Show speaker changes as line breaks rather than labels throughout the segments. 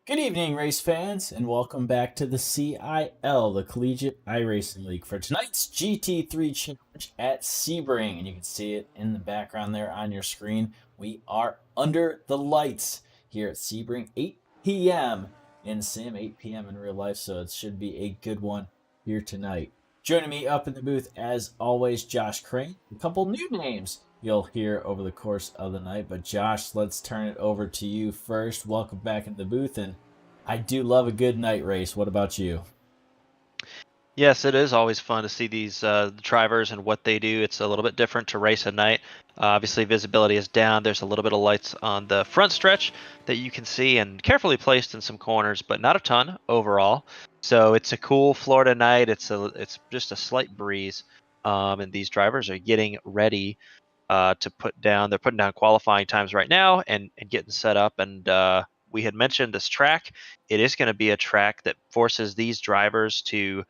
Good evening, race fans, and welcome back to the CIL, the Collegiate iRacing League, for tonight's GT3 Challenge at Sebring. And you can see it in the background there on your screen. We are under the lights here at Sebring, 8 p.m. in sim, 8 p.m. in real life, so it should be a good one here tonight. Joining me up in the booth, as always, Josh Crane. A couple new names you'll hear over the course of the night. But Josh, let's turn it over to you first. Welcome back in the booth, and I do love a good night race. What about you?
Yes, it is always fun to see these drivers and what they do. It's a little bit different to race at night. Obviously, visibility is down. There's a little bit of lights on the front stretch that you can see and carefully placed in some corners, but not a ton overall. So it's a cool Florida night. It's just a slight breeze, and these drivers are getting ready to put down. They're putting down qualifying times right now and getting set up. And we had mentioned this track. It is going to be a track that forces these drivers to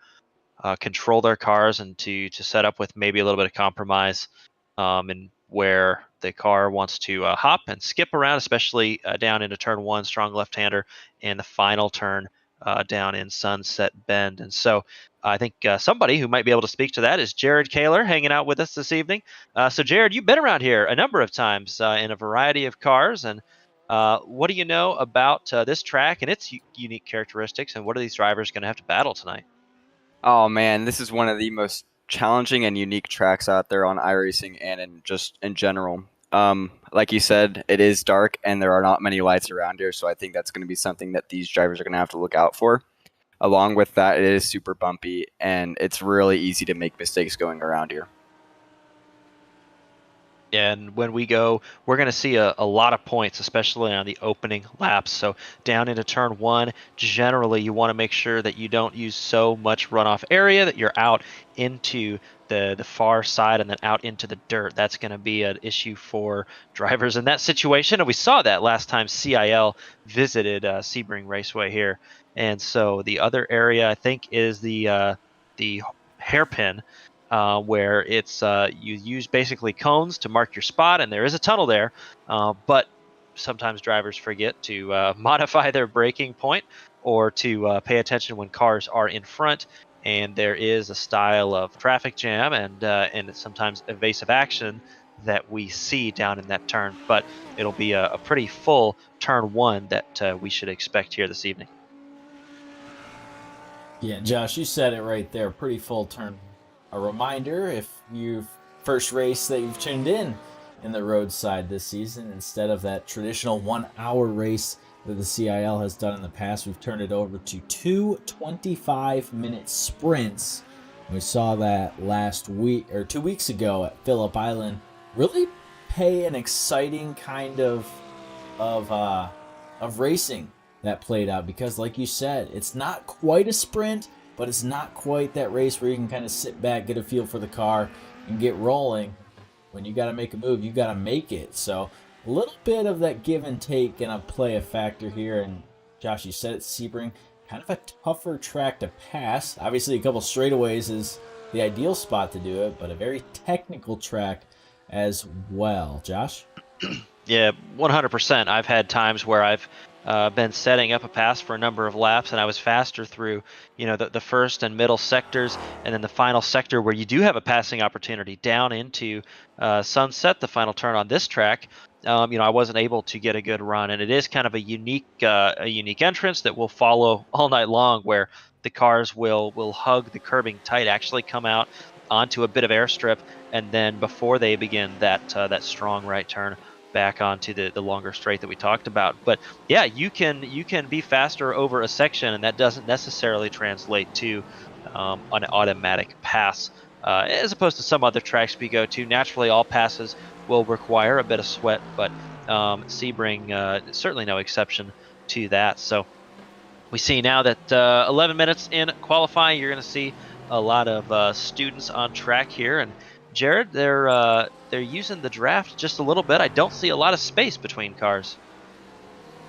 control their cars and to set up with maybe a little bit of compromise, and where the car wants to hop and skip around, especially down into turn one, strong left-hander, and the final turn down in Sunset Bend. And so I think somebody who might be able to speak to that is Jared Kaler, hanging out with us this evening. So Jared, you've been around here a number of times in a variety of cars, and what do you know about this track and its unique characteristics, and what are these drivers going to have to battle tonight?
Oh man, this is one of the most challenging and unique tracks out there on iRacing and in general. Like you said, it is dark and there are not many lights around here, so I think that's going to be something that these drivers are going to have to look out for. Along with that, it is super bumpy and it's really easy to make mistakes going around here.
And when we go, we're going to see a lot of points, especially on the opening laps. So down into turn one, generally you want to make sure that you don't use so much runoff area that you're out into the far side and then out into the dirt. That's going to be an issue for drivers in that situation. And we saw that last time CIL visited Sebring Raceway here. And so the other area, I think, is the hairpin, where it's you use basically cones to mark your spot, and there is a tunnel there, but sometimes drivers forget to modify their braking point or to pay attention when cars are in front, and there is a style of traffic jam and sometimes evasive action that we see down in that turn. But it'll be a pretty full turn one that we should expect here this evening.
Yeah, Josh, you said it right there. Pretty full turn. A reminder, if you've first race that you've tuned in the roadside this season, instead of that traditional 1 hour race that the CIL has done in the past, we've turned it over to two 25-minute sprints. We saw that last week or 2 weeks ago at Phillip Island. Really pay an exciting kind of racing that played out, because like you said, it's not quite a sprint, but it's not quite that race where you can kind of sit back, get a feel for the car, and get rolling. When you got to make a move, you got to make it. So a little bit of that give and take gonna play a factor here. And Josh, you said it's Sebring, kind of a tougher track to pass. Obviously, a couple straightaways is the ideal spot to do it, but a very technical track as well. Josh?
Yeah, 100%. I've had times where I've been setting up a pass for a number of laps, and I was faster through, the first and middle sectors, and then the final sector where you do have a passing opportunity down into Sunset, the final turn on this track. I wasn't able to get a good run, and it is kind of a unique entrance that will follow all night long, where the cars will hug the curbing tight, actually come out onto a bit of airstrip, and then before they begin that strong right turn back onto the longer straight that we talked about. But yeah, you can be faster over a section, and that doesn't necessarily translate to an automatic pass. As opposed to some other tracks we go to, naturally all passes will require a bit of sweat, but Sebring certainly no exception to that. So we see now that 11 minutes in qualifying, you're going to see a lot of students on track here. And Jared, they're using the draft just a little bit. I don't see a lot of space between cars.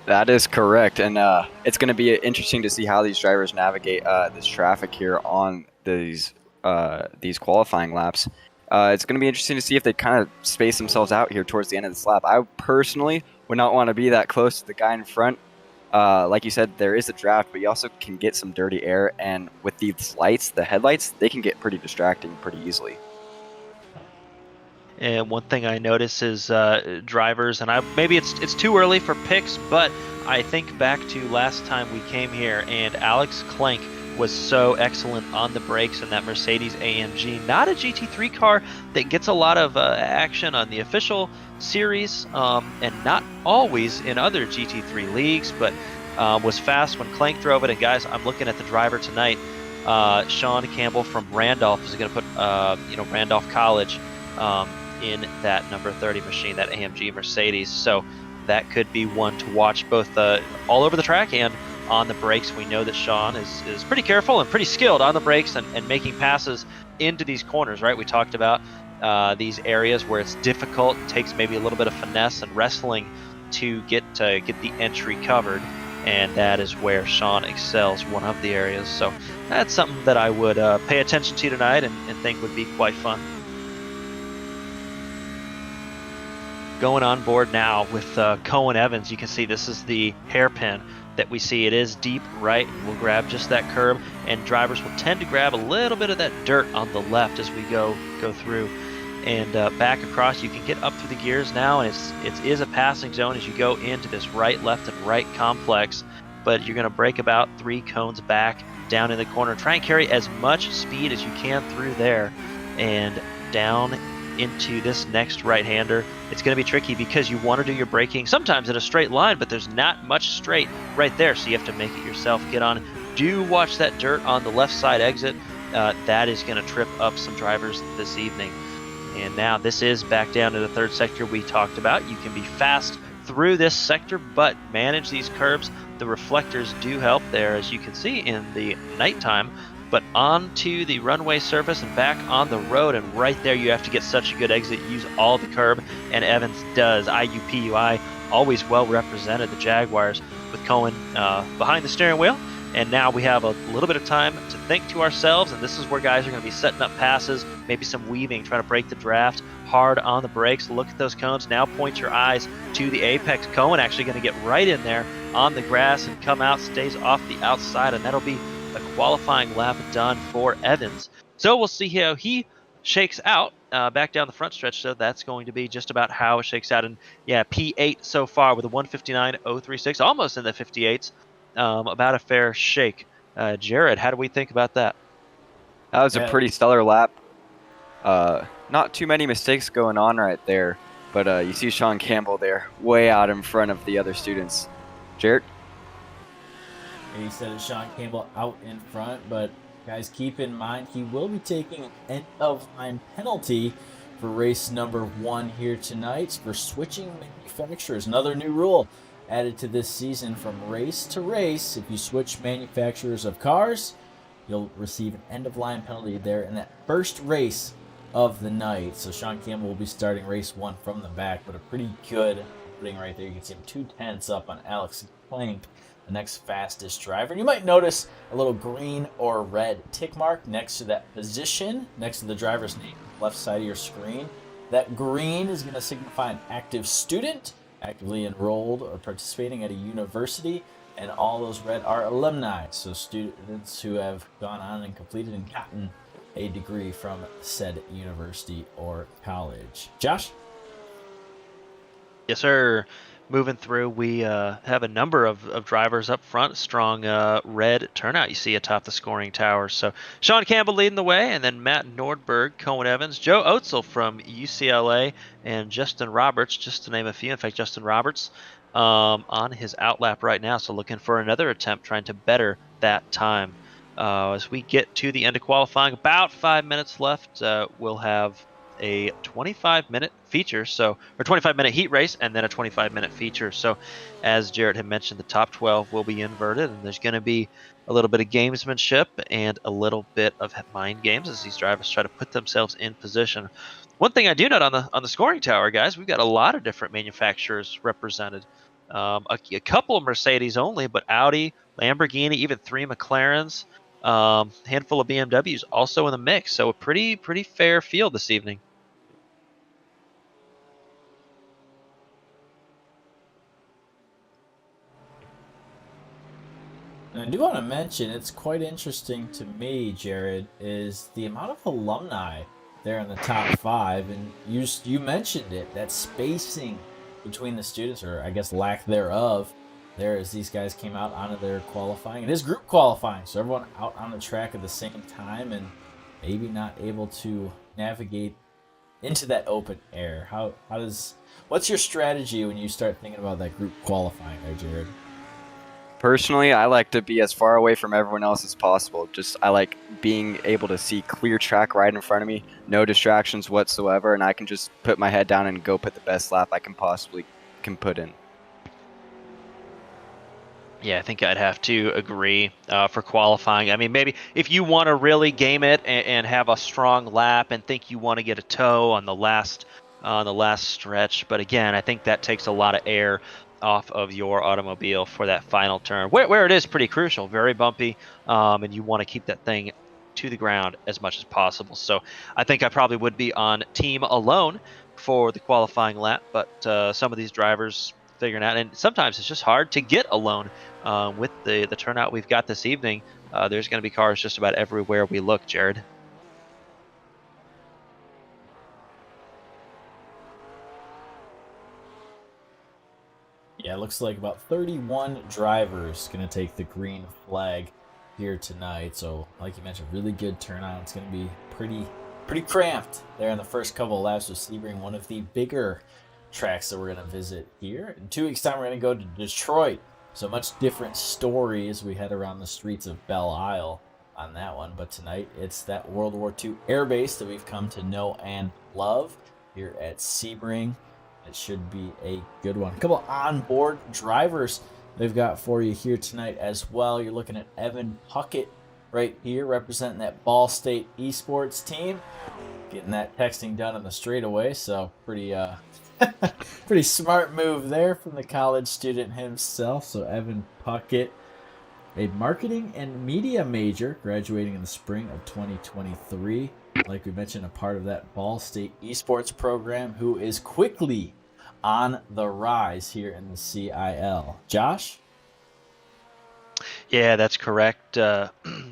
That is correct, and it's going to be interesting to see how these drivers navigate this traffic here on these qualifying laps. It's going to be interesting to see if they kind of space themselves out here towards the end of this lap. I personally would not want to be that close to the guy in front. Like you said, there is a draft, but you also can get some dirty air, and with these lights, the headlights, they can get pretty distracting pretty easily.
And one thing I notice is drivers, and maybe it's too early for picks, but I think back to last time we came here, and Alex Clank was so excellent on the brakes in that Mercedes AMG. Not a GT3 car that gets a lot of action on the official series, and not always in other GT3 leagues, but was fast when Clank drove it. And guys, I'm looking at the driver tonight. Sean Campbell from Randolph is going to put Randolph College in that number 30 machine, that AMG Mercedes. So that could be one to watch both all over the track and on the brakes. We know that Sean is pretty careful and pretty skilled on the brakes and making passes into these corners, right? We talked about these areas where it's difficult, takes maybe a little bit of finesse and wrestling to get the entry covered. And that is where Sean excels, one of the areas. So that's something that I would pay attention to tonight and think would be quite fun. Going on board now with Cohen Evans. You can see this is the hairpin that we see. It is deep right. We'll grab just that curb, and drivers will tend to grab a little bit of that dirt on the left as we go through. And back across, you can get up through the gears now, and it is a passing zone as you go into this right, left, and right complex. But you're going to break about 3 cones back down in the corner. Try and carry as much speed as you can through there and down into this next right-hander. It's going to be tricky because you want to do your braking sometimes in a straight line, but there's not much straight right there, so you have to make it yourself. Get on. Do watch that dirt on the left side exit. That is going to trip up some drivers this evening. And now this is back down to the third sector we talked about. You can be fast through this sector, but manage these curbs. The reflectors do help there, as you can see in the nighttime. But onto the runway surface and back on the road, and right there you have to get such a good exit. Use all the curb, and Evans does. IUPUI always well represented, the Jaguars, with Cohen behind the steering wheel. And now we have a little bit of time to think to ourselves, and this is where guys are going to be setting up passes, maybe some weaving, trying to break the draft, hard on the brakes. Look at those cones. Now point your eyes to the apex. Cohen actually going to get right in there on the grass and come out, stays off the outside, and that'll be a qualifying lap done for Evans. So we'll see how he shakes out back down the front stretch. So that's going to be just about how it shakes out. And yeah, P8 so far with a 159.036, almost in the 58s. About a fair shake. Jared, how do we think about that?
That was a pretty stellar lap. Not too many mistakes going on right there, but you see Sean Campbell there, way out in front of the other students. Jared?
He said it's Sean Campbell out in front, but guys, keep in mind he will be taking an end-of-line penalty for race number 1 here tonight for switching manufacturers. Another new rule added to this season: from race to race, if you switch manufacturers of cars, you'll receive an end-of-line penalty there in that first race of the night. So Sean Campbell will be starting race 1 from the back, but a pretty good opening right there. You can see him 2/10 up on Alex Clank, the next fastest driver. And you might notice a little green or red tick mark next to that position, next to the driver's name, left side of your screen. That green is going to signify an active student, actively enrolled or participating at a university, and all those red are alumni, so students who have gone on and completed and gotten a degree from said university or college. Josh?
Yes, sir. Moving through, we have a number of drivers up front. Strong red turnout you see atop the scoring tower. So Sean Campbell leading the way, and then Matt Nordberg, Cohen Evans, Joe Otzel from UCLA, and Justin Roberts, just to name a few. In fact, Justin Roberts on his outlap right now, so looking for another attempt, trying to better that time. As we get to the end of qualifying, about 5 minutes left, we'll have a 25-minute feature, or 25-minute heat race, and then a 25-minute feature. So as Jared had mentioned, the top 12 will be inverted, and there's going to be a little bit of gamesmanship and a little bit of mind games as these drivers try to put themselves in position. One thing I do note on the scoring tower, guys, we've got a lot of different manufacturers represented. A couple of Mercedes only, but Audi, Lamborghini, even 3 McLarens, handful of BMWs also in the mix. So a pretty fair field this evening.
And I do want to mention, it's quite interesting to me, Jared, is the amount of alumni there in the top five. And you mentioned it, that spacing between the students, or I guess lack thereof, there as these guys came out onto their qualifying. It is group qualifying, so everyone out on the track at the same time and maybe not able to navigate into that open air. How does what's your strategy when you start thinking about that group qualifying there, Jared?
Personally, I like to be as far away from everyone else as possible. Just I like being able to see clear track right in front of me, no distractions whatsoever, and I can just put my head down and go put the best lap I can possibly can put in.
Yeah, I think I'd have to agree for qualifying. I mean, maybe if you want to really game it and have a strong lap and think you want to get a tow on the last stretch, but again, I think that takes a lot of air off of your automobile for that final turn, where it is pretty crucial, very bumpy, and you want to keep that thing to the ground as much as possible. So I think I probably would be on team alone for the qualifying lap, but some of these drivers figuring out, and sometimes it's just hard to get alone with the turnout we've got this evening. There's going to be cars just about everywhere we look, Jared.
Yeah, it looks like about 31 drivers going to take the green flag here tonight. So, like you mentioned, really good turnout. It's going to be pretty cramped there in the first couple of laps with Sebring, one of the bigger tracks that we're going to visit here. In 2 weeks' time, we're going to go to Detroit. So, much different story as we head around the streets of Belle Isle on that one. But tonight, it's that World War II air base that we've come to know and love here at Sebring. It should be a good one. A couple onboard drivers they've got for you here tonight as well. You're looking at Evan Puckett right here representing that Ball State esports team. Getting that texting done on the straightaway, so pretty smart move there from the college student himself. So Evan Puckett, a marketing and media major, graduating in the spring of 2023. Like we mentioned, a part of that Ball State esports program, who is quickly on the rise here in the CIL. Josh?
Yeah, that's correct.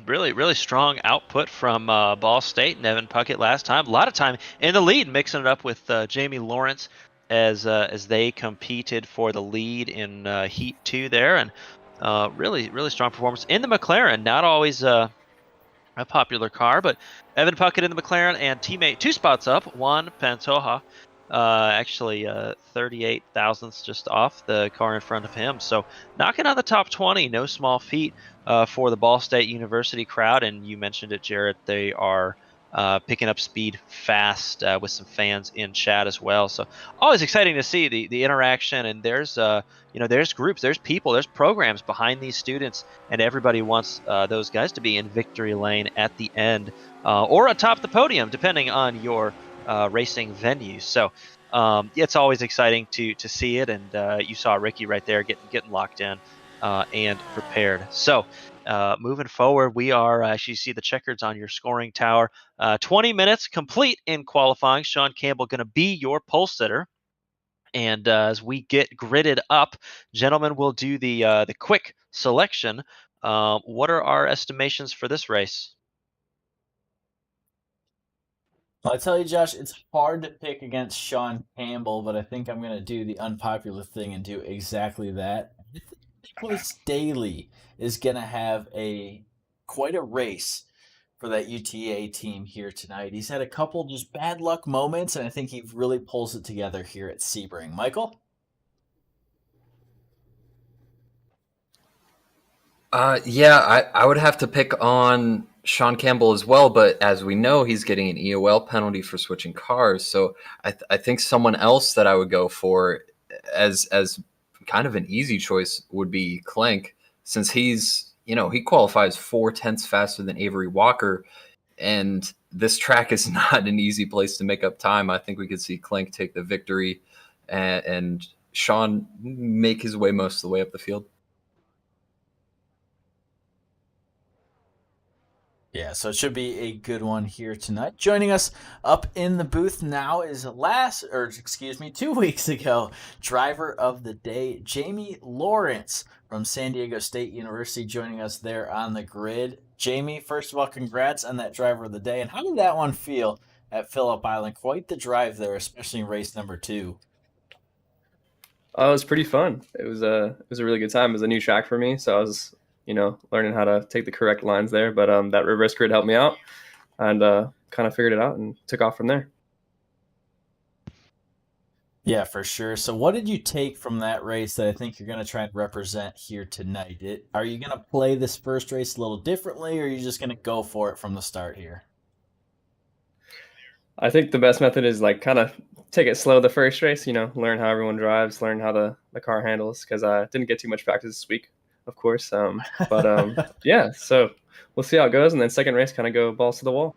Really strong output from Ball State and Evan Puckett last time. A lot of time in the lead, mixing it up with Jamie Lawrence as they competed for the lead in Heat 2 there, and really strong performance in the McLaren. Not always a popular car, but Evan Puckett in the McLaren and teammate 2 spots up, Juan Pantoja, actually 38 thousandths just off the car in front of him. So knocking on the top 20, no small feat for the Ball State University crowd. And you mentioned it, Jared, they are picking up speed fast with some fans in chat as well. So always exciting to see the interaction. And there's groups, there's people, there's programs behind these students, and everybody wants those guys to be in victory lane at the end or atop the podium, depending on your racing venue. So it's always exciting to see it, and you saw Ricky right there getting locked in and prepared. So moving forward, we are as you see the checkers on your scoring tower. 20 minutes complete in qualifying. Sean Campbell going to be your pole sitter. And as we get gridded up, gentlemen, we'll do the quick selection. What are our estimations for this race?
Well, I tell you, Josh, it's hard to pick against Sean Campbell, but I think I'm going to do the unpopular thing and do exactly that. Nicholas Daly is going to have quite a race for that UTA team here tonight. He's had a couple just bad luck moments, and I think he really pulls it together here at Sebring. Michael?
Yeah, I would have to pick on Sean Campbell as well, but as we know, he's getting an EOL penalty for switching cars. So I think someone else that I would go for as kind of an easy choice would be Clink, since he qualifies 4 tenths faster than Avery Walker, and this track is not an easy place to make up time. I think we could see Clink take the victory and Sean make his way most of the way up the field.
Yeah, so it should be a good one here tonight. Joining us up in the booth now is 2 weeks ago, driver of the day, Jamie Lawrence from San Diego State University, joining us there on the grid. Jamie, first of all, congrats on that driver of the day. And how did that one feel at Phillip Island? Quite the drive there, especially in race number 2.
It was pretty fun. It was a really good time. It was a new track for me, so I was learning how to take the correct lines there. But that reverse grid helped me out, and kind of figured it out and took off from there.
Yeah, for sure. So what did you take from that race that I think you're going to try and represent here tonight? Are you going to play this first race a little differently, or are you just going to go for it from the start here?
I think the best method is like kind of take it slow the first race, learn how everyone drives, learn how the car handles, because I didn't get too much practice this week, of course. Yeah, so we'll see how it goes. And then second race, kind of go balls to the wall.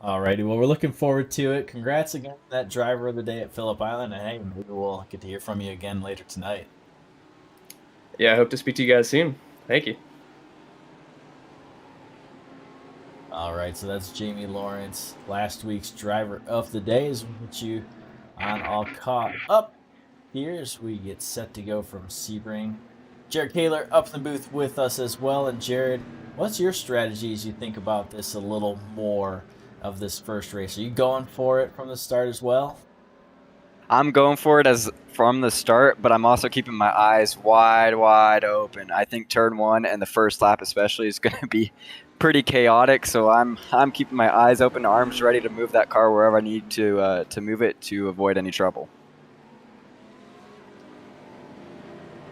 Alrighty, well, we're looking forward to it. Congrats again on that driver of the day at Phillip Island. And hey, maybe we'll get to hear from you again later tonight.
Yeah, I hope to speak to you guys soon. Thank you.
All right, so that's Jamie Lawrence, last week's driver of the day. As we get you on all caught up here as we get set to go from Sebring. Jared Kaler up in the booth with us as well. And Jared, what's your strategy as you think about this a little more of this first race? Are you going for it from the start as well?
I'm going for it as from the start, but I'm also keeping my eyes wide open. I think turn 1 and the first lap especially is going to be pretty chaotic, so I'm keeping my eyes open, arms ready to move that car wherever I need to move it to avoid any trouble.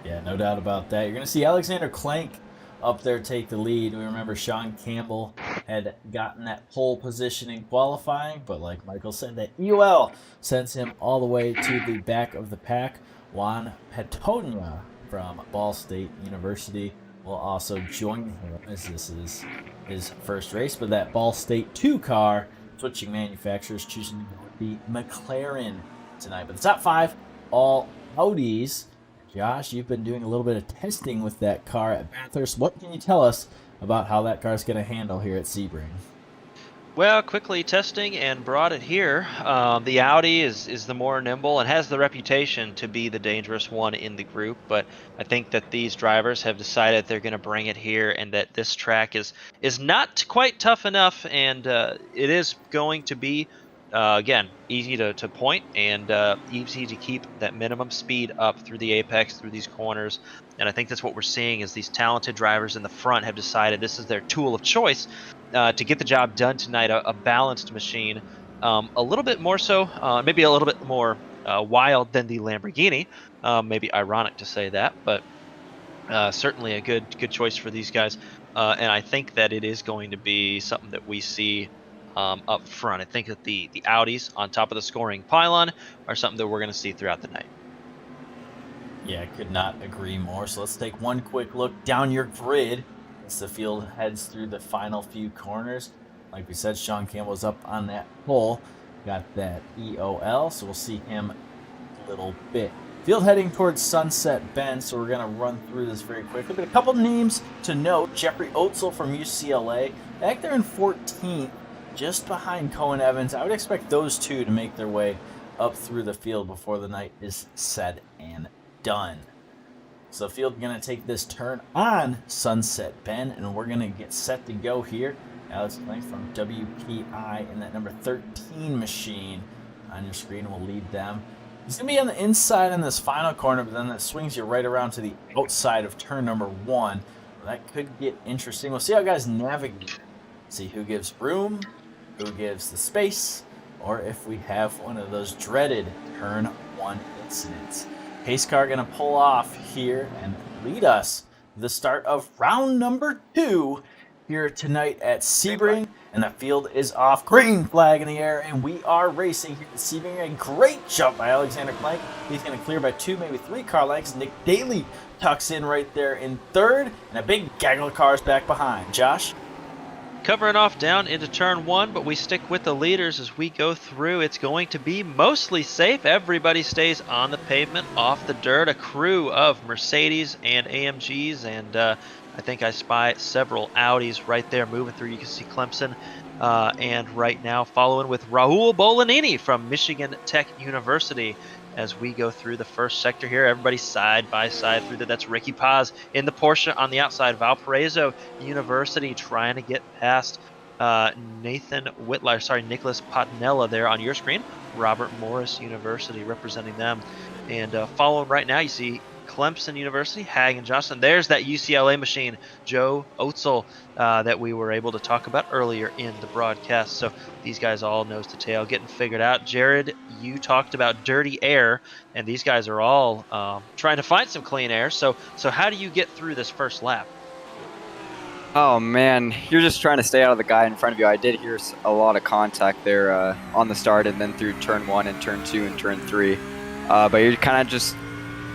Yeah, no doubt about that. You're going to see Alexander Clank up there take the lead. We remember Sean Campbell had gotten that pole position in qualifying, but like Michael said, that EOL sends him all the way to the back of the pack. Juan Petonia from Ball State University will also join him as this is his first race. But that Ball State 2 car, switching manufacturers, choosing to go with the McLaren tonight. But the top 5, all Audis. Josh, you've been doing a little bit of testing with that car at Bathurst. What can you tell us about how that car is going to handle here at Sebring?
Well, quickly testing and brought it here. The Audi is the more nimble and has the reputation to be the dangerous one in the group, but I think that these drivers have decided they're going to bring it here and that this track is not quite tough enough, and it is going to be again, easy to point and easy to keep that minimum speed up through the apex, through these corners. And I think that's what we're seeing is these talented drivers in the front have decided this is their tool of choice to get the job done tonight, a balanced machine. A little bit more so, maybe a little bit more wild than the Lamborghini. Maybe ironic to say that, but certainly a good choice for these guys. And I think that it is going to be something that we see up front. I think that the Audis on top of the scoring pylon are something that we're going to see throughout the night.
Yeah, I could not agree more. So let's take one quick look down your grid as the field heads through the final few corners. Like we said, Sean Campbell's up on that pole. Got that EOL, so we'll see him a little bit. Field heading towards Sunset Bend, so we're going to run through this very quickly. But a couple names to note. Jeffrey Oetzel from UCLA, back there in 14th. Just behind Cohen Evans. I would expect those two to make their way up through the field before the night is said and done. So the field going to take this turn on Sunset Bend, and we're going to get set to go here. Alex Clank from WPI in that number 13 machine on your screen will lead them. He's going to be on the inside in this final corner, but then that swings you right around to the outside of turn number 1. Well, that could get interesting. We'll see how guys navigate. See who gives room, who gives the space, or if we have one of those dreaded turn 1 incidents. Pace car going to pull off here and lead us to the start of round number 2 here tonight at Sebring. And the field is off. Green flag in the air, and we are racing here at Sebring. A great jump by Alexander Clank. He's going to clear by 2, maybe 3 car lengths. Nick Daly tucks in right there in 3rd, and a big gaggle of cars back behind. Josh?
Covering off down into turn 1, but we stick with the leaders as we go through. It's going to be mostly safe. Everybody stays on the pavement, off the dirt. A crew of Mercedes and AMGs and I think I spy several Audis right there moving through. You can see Clemson, and right now following with Raul Bolanini from Michigan Tech University. As we go through the first sector here, everybody side by side through there. That's Ricky Paz in the Porsche on the outside. Valparaiso University trying to get past Nathan Whitlar, Nicholas Potnella there on your screen. Robert Morris University representing them. And following right now, you see Clemson University, Hagen Johnson. There's that UCLA machine, Joe Otzel, that we were able to talk about earlier in the broadcast. So these guys all nose to tail getting figured out. Jared, you talked about dirty air, and these guys are all trying to find some clean air. So how do you get through this first lap?
Oh man, you're just trying to stay out of the guy in front of you. I did hear a lot of contact there on the start and then through turn 1 and turn 2 and turn 3. But you're kind of just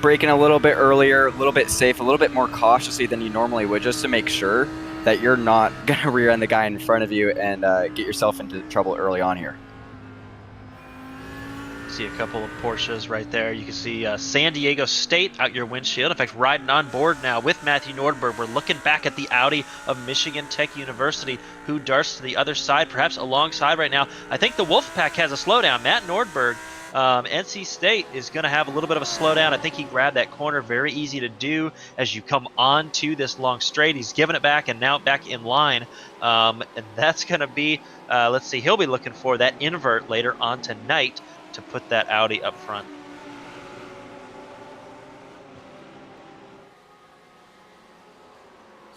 braking a little bit earlier, a little bit safe, a little bit more cautiously than you normally would, just to make sure that you're not going to rear end the guy in front of you and get yourself into trouble early on here.
See a couple of Porsches right there. You can see San Diego State out your windshield. In fact, riding on board now with Matthew Nordberg. We're looking back at the Audi of Michigan Tech University, who darts to the other side, perhaps alongside right now. I think the Wolfpack has a slowdown. Matt Nordberg, NC State is going to have a little bit of a slowdown. I think he grabbed that corner. Very easy to do as you come on to this long straight. He's given it back and now back in line. And that's going to be, let's see, he'll be looking for that invert later on tonight to put that Audi up front.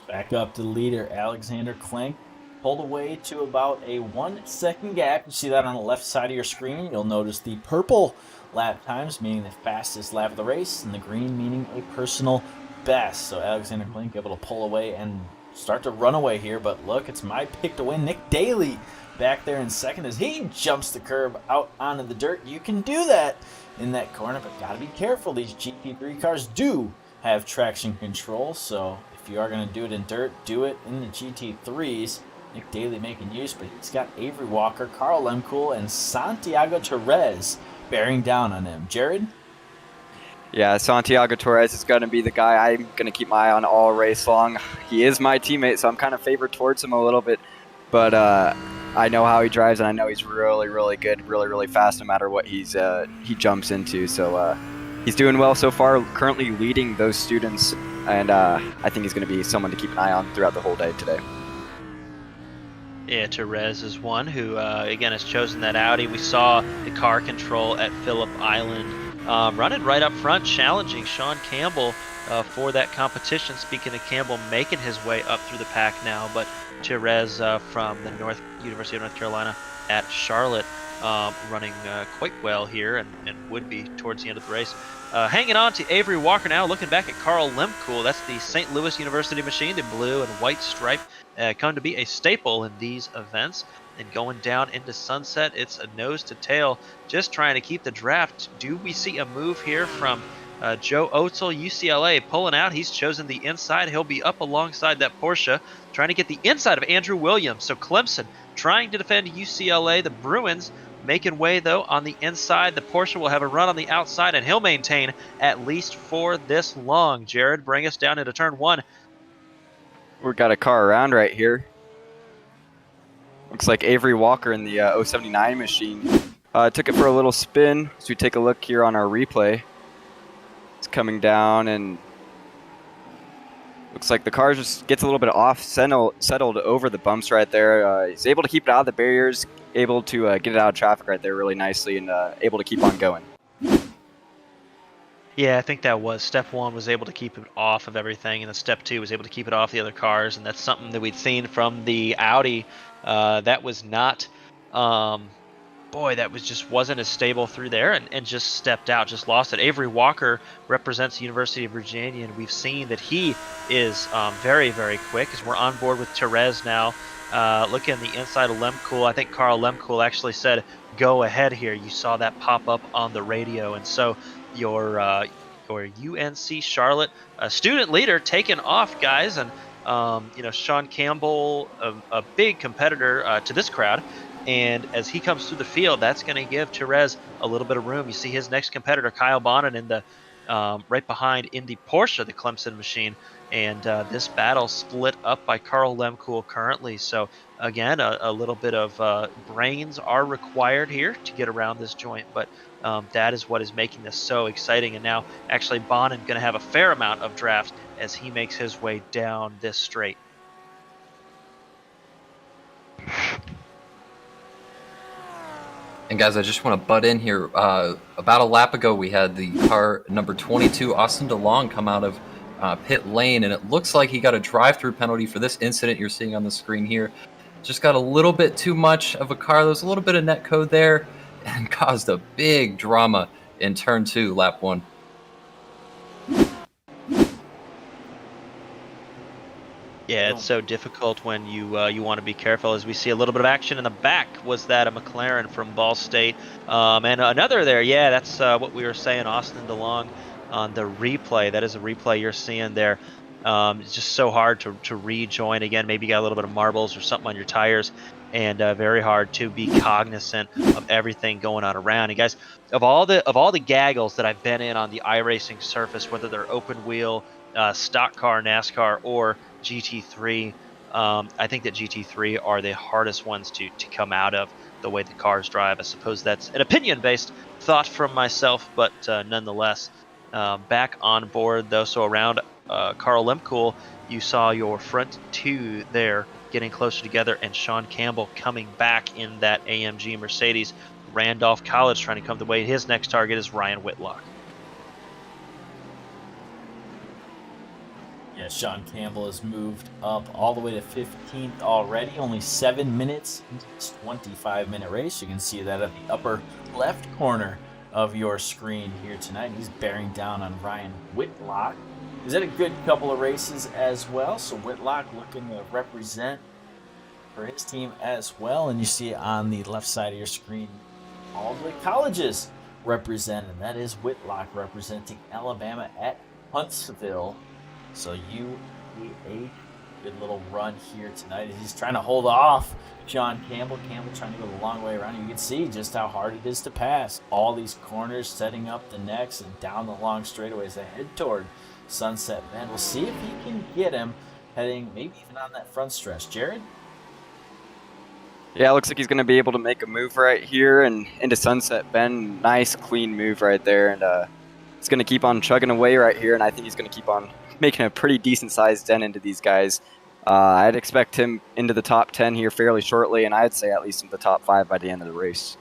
Back up to the leader, Alexander Klenk. Pulled away to about a 1 second gap. You see that on the left side of your screen. You'll notice the purple lap times, meaning the fastest lap of the race, and the green meaning a personal best. So Alexander Klenk able to pull away and start to run away here. But look, it's my pick to win. Nick Daly back there in second as he jumps the curb out onto the dirt. You can do that in that corner, but gotta be careful. These GT3 cars do have traction control, so if you are going to do it in dirt, do it in the GT3s. Nick Daly making use, but he's got Avery Walker, Carl Lemkool, and Santiago Torres bearing down on him. Jared?
Yeah, Santiago Torres is going to be the guy I'm going to keep my eye on all race long. He is my teammate, so I'm kind of favored towards him a little bit, but I know how he drives, and I know he's really, really good, really, really fast no matter what he jumps into. So he's doing well so far, currently leading those students, and I think he's going to be someone to keep an eye on throughout the whole day today.
Yeah, Therese is one who, again, has chosen that Audi. We saw the car control at Phillip Island running right up front, challenging Sean Campbell for that competition. Speaking of Campbell, making his way up through the pack now, but Therese from the University of North Carolina at Charlotte running quite well here and would be towards the end of the race. Hanging on to Avery Walker now, looking back at Carl Lemkool. That's the St. Louis University machine, the blue and white stripe, come to be a staple in these events. And going down into Sunset, it's a nose to tail, just trying to keep the draft. Do we see a move here from Joe Otzel, UCLA, pulling out? He's chosen the inside. He'll be up alongside that Porsche, trying to get the inside of Andrew Williams. So Clemson trying to defend UCLA. The Bruins making way, though, on the inside. The Porsche will have a run on the outside, and he'll maintain at least for this long. Jared, bring us down into turn 1.
We've got a car around right here. Looks like Avery Walker in the 079 machine took it for a little spin. So we take a look here on our replay. It's coming down, and looks like the car just gets a little bit off, settled over the bumps right there. He's able to keep it out of the barriers, able to get it out of traffic right there really nicely, and able to keep on going.
Yeah, I think that was step 1, was able to keep it off of everything, and then step 2 was able to keep it off the other cars, and that's something that we'd seen from the Audi. That was not, that was just wasn't as stable through there, and just stepped out, just lost it. Avery Walker represents the University of Virginia, and we've seen that he is very, very quick, as we're on board with Therese now. Looking at the inside of Lemkool, I think Carl Lemkool actually said, "Go ahead here." You saw that pop up on the radio, and so your UNC Charlotte student leader taken off, guys, and Sean Campbell, a big competitor to this crowd, and as he comes through the field, that's going to give Therese a little bit of room. You see his next competitor, Kyle Bonnet, in the right behind in the Porsche, the Clemson machine. And this battle split up by Carl Lemkool currently. So again, a little bit of brains are required here to get around this joint, but that is what is making this so exciting. And now actually Bonin going to have a fair amount of draft as he makes his way down this straight.
And guys, I just want to butt in here. About a lap ago, we had the car number 22, Austin DeLong, come out of pit lane, and it looks like he got a drive-through penalty for this incident you're seeing on the screen here. Just got a little bit too much of a car. There was a little bit of net code there and caused a big drama in turn 2, lap 1.
Yeah, it's so difficult when you want to be careful. As we see a little bit of action in the back, was that a McLaren from Ball State, and another there. Yeah, that's what we were saying. Austin DeLong on the replay. That is a replay you're seeing there. It's just so hard to rejoin again. Maybe you got a little bit of marbles or something on your tires, and very hard to be cognizant of everything going on around. And guys, of all the gaggles that I've been in on the iRacing surface, whether they're open wheel, stock car, NASCAR, or GT3, I think that GT3 are the hardest ones to come out of the way the cars drive. I suppose that's an opinion-based thought from myself, but nonetheless, back on board though. So around Carl Lemkool, you saw your front two there getting closer together, and Sean Campbell coming back in that AMG Mercedes. Randolph College trying to come the way. His next target is Ryan Whitlock.
Yeah, Sean Campbell has moved up all the way to 15th already. Only 7 minutes into this 25-minute race. You can see that at the upper left corner of your screen here tonight. He's bearing down on Ryan Whitlock. He's had a good couple of races as well. So Whitlock looking to represent for his team as well. And you see on the left side of your screen all the colleges represented. That is Whitlock representing Alabama at Huntsville. So UAH, good little run here tonight. He's trying to hold off Sean Campbell. Campbell trying to go the long way around. You can see just how hard it is to pass. All these corners setting up the necks and down the long straightaways that head toward Sunset Bend. We'll see if he can get him heading maybe even on that front stretch. Jared?
Yeah, it looks like he's going to be able to make a move right here and into Sunset Bend. Nice, clean move right there. And it's going to keep on chugging away right here, and I think he's going to keep on making a pretty decent-sized dent into these guys. I'd expect him into the top 10 here fairly shortly, and I'd say at least into the top 5 by the end of the race.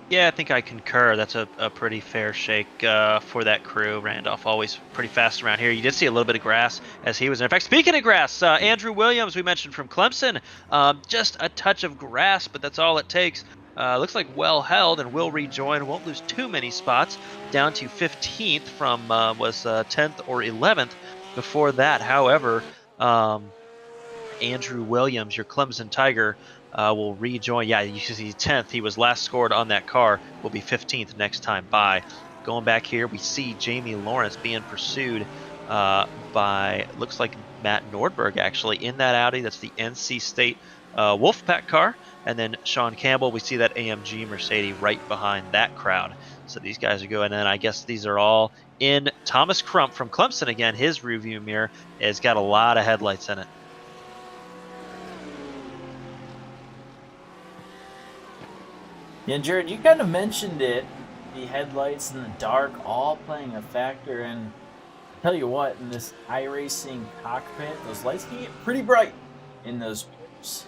Yeah, I think I concur. That's a pretty fair shake for that crew. Randolph always pretty fast around here. You did see a little bit of grass as he was in. In fact, speaking of grass, Andrew Williams, we mentioned from Clemson, just a touch of grass, but that's all it takes. Looks like well held and will rejoin. Won't lose too many spots. Down to 15th from was 10th or 11th before that. However, Andrew Williams, your Clemson Tiger, will rejoin. Yeah, you see 10th. He was last scored on that car. Will be 15th next time by. Going back here, we see Jamie Lawrence being pursued by, looks like Matt Nordberg actually in that Audi. That's the NC State Wolfpack car. And then Sean Campbell, we see that AMG Mercedes right behind that crowd. So these guys are going in. I guess these are all in. Thomas Crump from Clemson again. His rearview mirror has got a lot of headlights in it.
Yeah, Jared, you kind of mentioned it. The headlights in the dark all playing a factor. And I tell you what, in this iRacing cockpit, those lights can get pretty bright in those mirrors.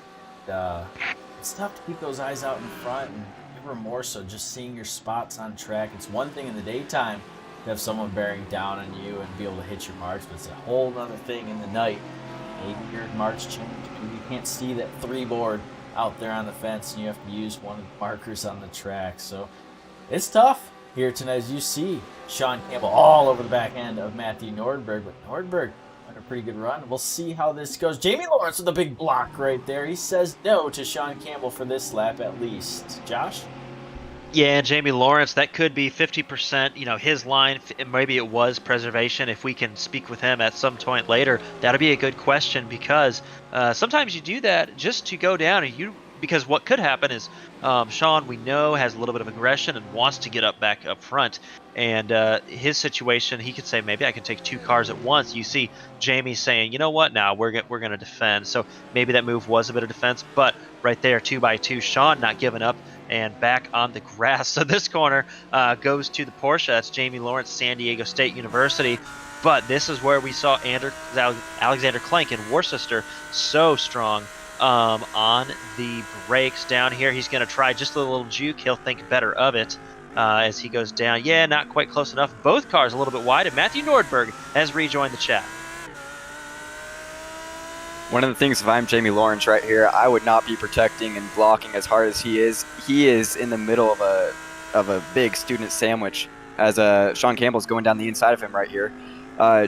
It's tough to keep those eyes out in front, and ever more so just seeing your spots on track. It's one thing in the daytime to have someone bearing down on you and be able to hit your marks, but it's a whole other thing in the night. Maybe your marks change. Maybe you can't see that 3 board out there on the fence, and you have to use one of the markers on the track. So it's tough here tonight as you see Sean Campbell all over the back end of Matthew Nordberg, but Nordberg had a pretty good run. We'll see how this goes. Jamie Lawrence with a big block right there. He says no to Sean Campbell for this lap at least. Josh?
Yeah, Jamie Lawrence, that could be 50%, his line. Maybe it was preservation. If we can speak with him at some point later, that'll be a good question, because sometimes you do that just to go down and you because what could happen is Sean, we know, has a little bit of aggression and wants to get back up front. And his situation, he could say, maybe I can take 2 cars at once. You see Jamie saying, you know what, now we're going to defend. So maybe that move was a bit of defense, but right there, 2x2, Sean not giving up and back on the grass. So this corner goes to the Porsche. That's Jamie Lawrence, San Diego State University. But this is where we saw Alexander Klenk in Worcester so strong on the brakes down here. He's going to try just a little juke. He'll think better of it as he goes down. Yeah, not quite close enough. Both cars a little bit wide, and Matthew Nordberg has rejoined the chat.
One of the things, if I'm Jamie Lawrence right here, I would not be protecting and blocking as hard as he is. He is in the middle of a big student sandwich as Sean Campbell's going down the inside of him right here.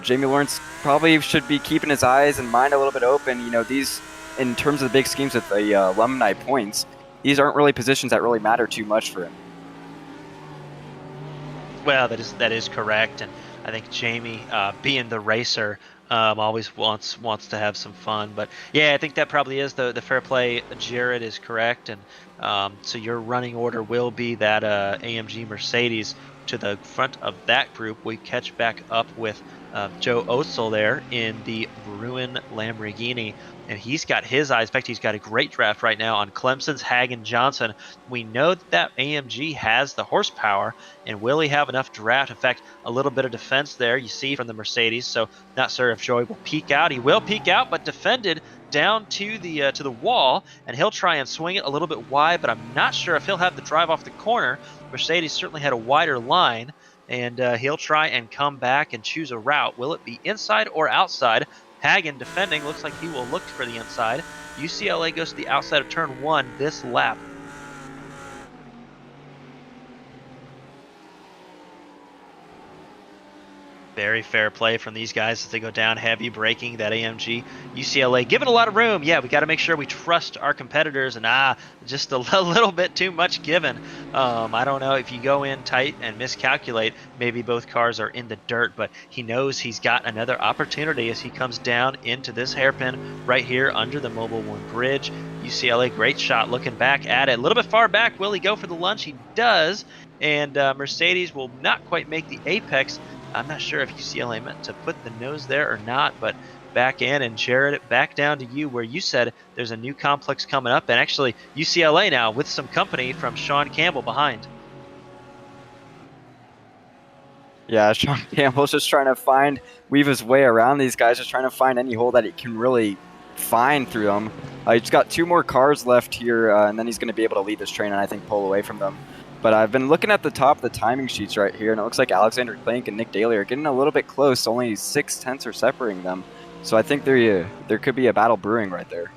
Jamie Lawrence probably should be keeping his eyes and mind a little bit open. You know, these, in terms of the big schemes with the alumni points, these aren't really positions that really matter too much for him.
Well, that is correct, and I think Jamie, being the racer, always wants to have some fun. But yeah, I think that probably is the fair play. Jared is correct, and so your running order will be that AMG Mercedes to the front of that group. We catch back up with Joe Otzel there in the Bruin Lamborghini, and he's got his eyes. In fact, he's got a great draft right now on Clemson's Hagen Johnson. We know that AMG has the horsepower, and will he have enough draft? In fact, a little bit of defense there you see from the Mercedes, so not sure if Joey will peek out. He will peek out, but defended down to the wall, and he'll try and swing it a little bit wide, but I'm not sure if he'll have the drive off the corner. Mercedes certainly had a wider line, and he'll try and come back and choose a route. Will it be inside or outside? Hagen defending, looks like he will look for the inside. UCLA goes to the outside of turn 1 this lap. Very fair play from these guys as they go down heavy, braking that AMG. UCLA giving a lot of room. Yeah, we got to make sure we trust our competitors, and just a little bit too much given. I don't know if you go in tight and miscalculate, maybe both cars are in the dirt, but he knows he's got another opportunity as he comes down into this hairpin right here under the Mobile One Bridge. UCLA, great shot looking back at it. A little bit far back. Will he go for the lunge? He does, and Mercedes will not quite make the apex. I'm not sure if UCLA meant to put the nose there or not, but back in, and Jared, back down to you where you said there's a new complex coming up, and actually UCLA now with some company from Sean Campbell behind.
Yeah, Sean Campbell's just trying to weave his way around these guys, just trying to find any hole that he can really find through them. He's got 2 more cars left here, and then he's going to be able to lead this train and I think pull away from them. But I've been looking at the top of the timing sheets right here, and it looks like Alexander Klenk and Nick Daly are getting a little bit close. Only 6/10 are separating them. So I think there could be a battle brewing right there.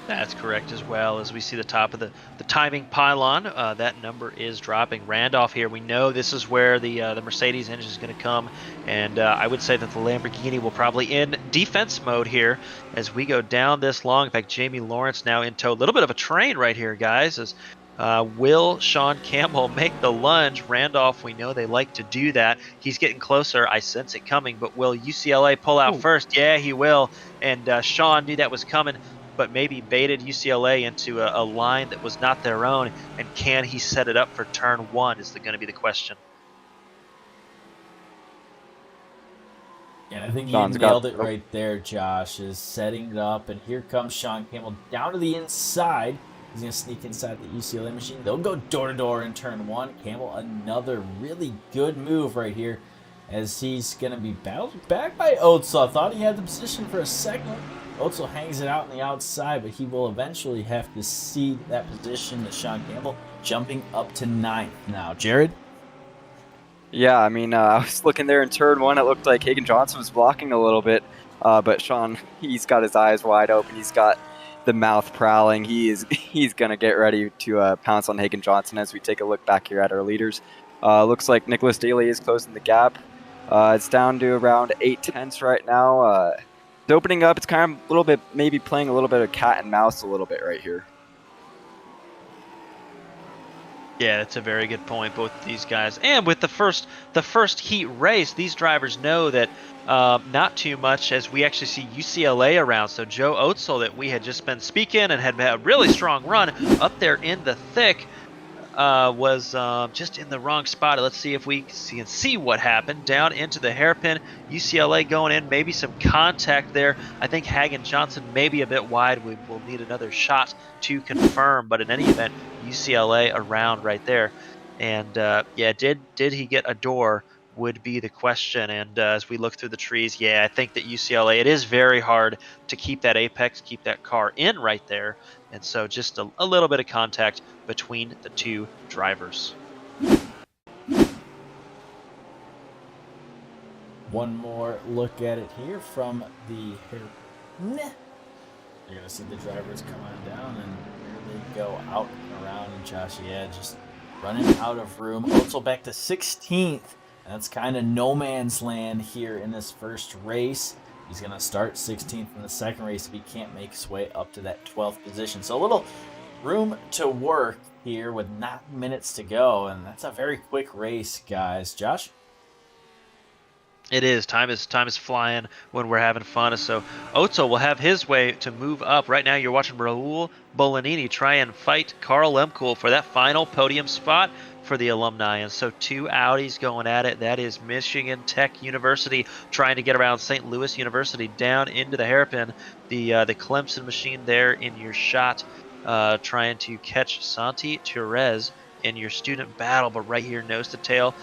That's correct as well. As we see the top of the timing pylon, that number is dropping. Randolph here, we know this is where the Mercedes engine is going to come, and I would say that the Lamborghini will probably in defense mode here as we go down this long. In fact, Jamie Lawrence now in tow. A little bit of a train right here, guys, as will Sean Campbell make the lunge? Randolph, we know they like to do that. He's getting closer. I sense it coming, but will UCLA pull out first? Yeah, he will, and Sean knew that was coming, but maybe baited UCLA into a line that was not their own, and can he set it up for turn 1 is going to be the question.
Yeah, I think
Sean's
you nailed it right there, Josh, is setting it up, and here comes Sean Campbell down to the inside. He's going to sneak inside the UCLA machine. They'll go door-to-door in turn 1. Campbell, another really good move right here as he's going to be battled back by Otzel. I thought he had the position for a second. Otzel hangs it out on the outside, but he will eventually have to cede that position to Sean Campbell, jumping up to 9th now. Jared?
Yeah, I mean, I was looking there in turn 1. It looked like Hagen Johnson was blocking a little bit, but Sean, he's got his eyes wide open. He's got the mouth prowling. He's going to get ready to pounce on Hagen Johnson as we take a look back here at our leaders. Looks like Nicholas Daly is closing the gap. It's down to around 8/10 right now. It's opening up. It's kind of a little bit, maybe playing a little bit of cat and mouse a little bit right here.
Yeah, that's a very good point. Both these guys, and with the first heat race, these drivers know that not too much, as we actually see UCLA around. So Joe Otzel, that we had just been speaking and had a really strong run up there in the thick, was just in the wrong spot. Let's see if we can see what happened down into the hairpin. UCLA going in, maybe some contact there. I think Hagen Johnson maybe a bit wide. We will need another shot to confirm, but in any event, UCLA around right there. And yeah, did he get a door? Would be the question. And as we look through the trees, yeah, I think that UCLA, it is very hard to keep that apex, keep that car in right there. And so just a little bit of contact between the two drivers.
One more look at it here from the hair. You're gonna see the drivers come on down, and here they go out and around. And Josh, yeah, just running out of room. Otzel back to 16th. That's kind of no man's land here in this first race. He's gonna start 16th in the second race if he can't make his way up to that 12th position. So a little room to work here with not minutes to go, and that's a very quick race, guys. Josh?
It is. Time is flying when we're having fun. So Otto will have his way to move up. Right now you're watching Raul Bolanini try and fight Carl Lemkool for that final podium spot for the alumni. And so two Audis going at it. That is Michigan Tech University trying to get around St. Louis University down into the hairpin. The Clemson machine there in your shot, trying to catch Santi Therese in your student battle, but right here nose to tail.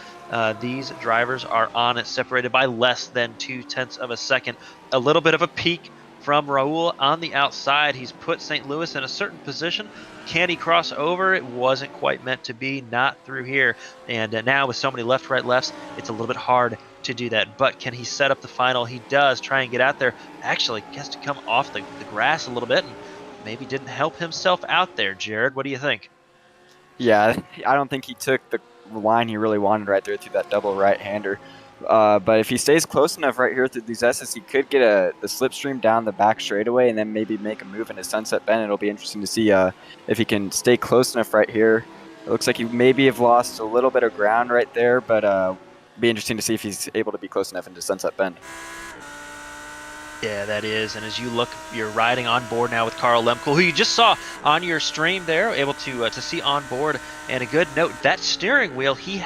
These drivers are on it, separated by less than 0.2 of a second. A little bit of a peak from Raul on the outside. He's put St. Louis in a certain position. Can he cross over? It wasn't quite meant to be, not through here. And now with so many left, right, lefts, it's a little bit hard to do that. But can he set up the final? He does. Try and get out there. Actually has to come off the grass a little bit, and maybe didn't help himself out there. Jared, what do you think?
Yeah, I don't think he took the line he really wanted right there through that double right-hander. But if he stays close enough right here through these S's, he could get the slipstream down the back straightaway and then maybe make a move into Sunset Bend. It'll be interesting to see if he can stay close enough right here. It looks like he maybe have lost a little bit of ground right there, but be interesting to see if he's able to be close enough into Sunset Bend.
Yeah, that is. And as you look, you're riding on board now with Carl Lemkool, who you just saw on your stream there, able to see on board. And a good note, that steering wheel he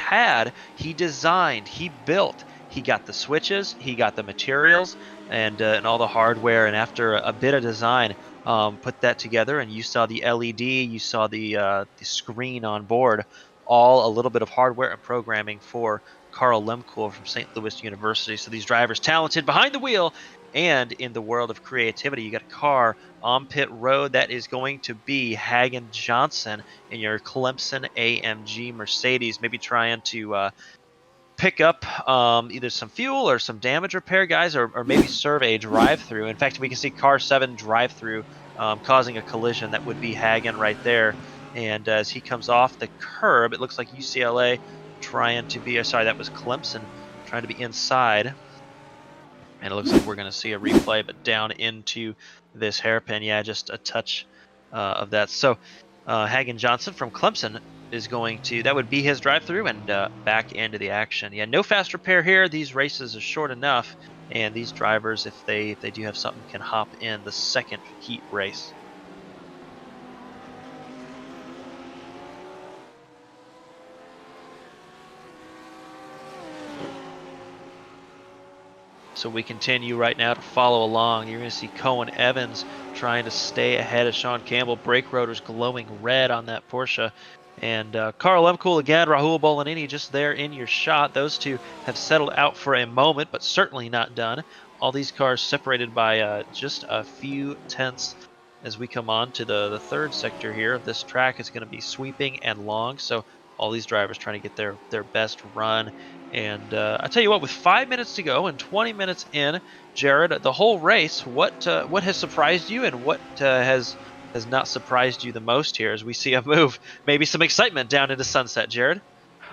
designed, he built. He got the switches, he got the materials, and all the hardware. And after a bit of design, put that together, and you saw the LED, you saw the screen on board, all a little bit of hardware and programming for Carl Lemkool from St. Louis University. So these drivers talented behind the wheel. And in the world of creativity, you got a car on pit road that is going to be Hagen Johnson in your Clemson AMG Mercedes, maybe trying to pick up either some fuel or some damage repair, guys, or maybe serve a drive-through. In fact, we can see car 7 drive-through causing a collision. That would be Hagen right there. And as he comes off the curb, it looks like UCLA trying to be, sorry, that was Clemson trying to be inside. And it looks like we're going to see a replay, but down into this hairpin. Yeah, just a touch of that. So Hagen Johnson from Clemson is going to, that would be his drive-through, and back into the action. Yeah, no fast repair here. These races are short enough, and these drivers, if they do have something, can hop in the second heat race. So we continue right now to follow along. You're going to see Cohen Evans trying to stay ahead of Sean Campbell. Brake rotors glowing red on that Porsche. And Carl Lemkool again, Raul Bolanini just there in your shot. Those two have settled out for a moment, but certainly not done. All these cars separated by just a few tenths. As we come on to the third sector here of this track, it's going to be sweeping and long. So all these drivers trying to get their best run. And I tell you what, with 5 minutes to go and 20 minutes in, Jared, the whole race, what has surprised you, and what has not surprised you the most here as we see a move, maybe some excitement down into Sunset, Jared?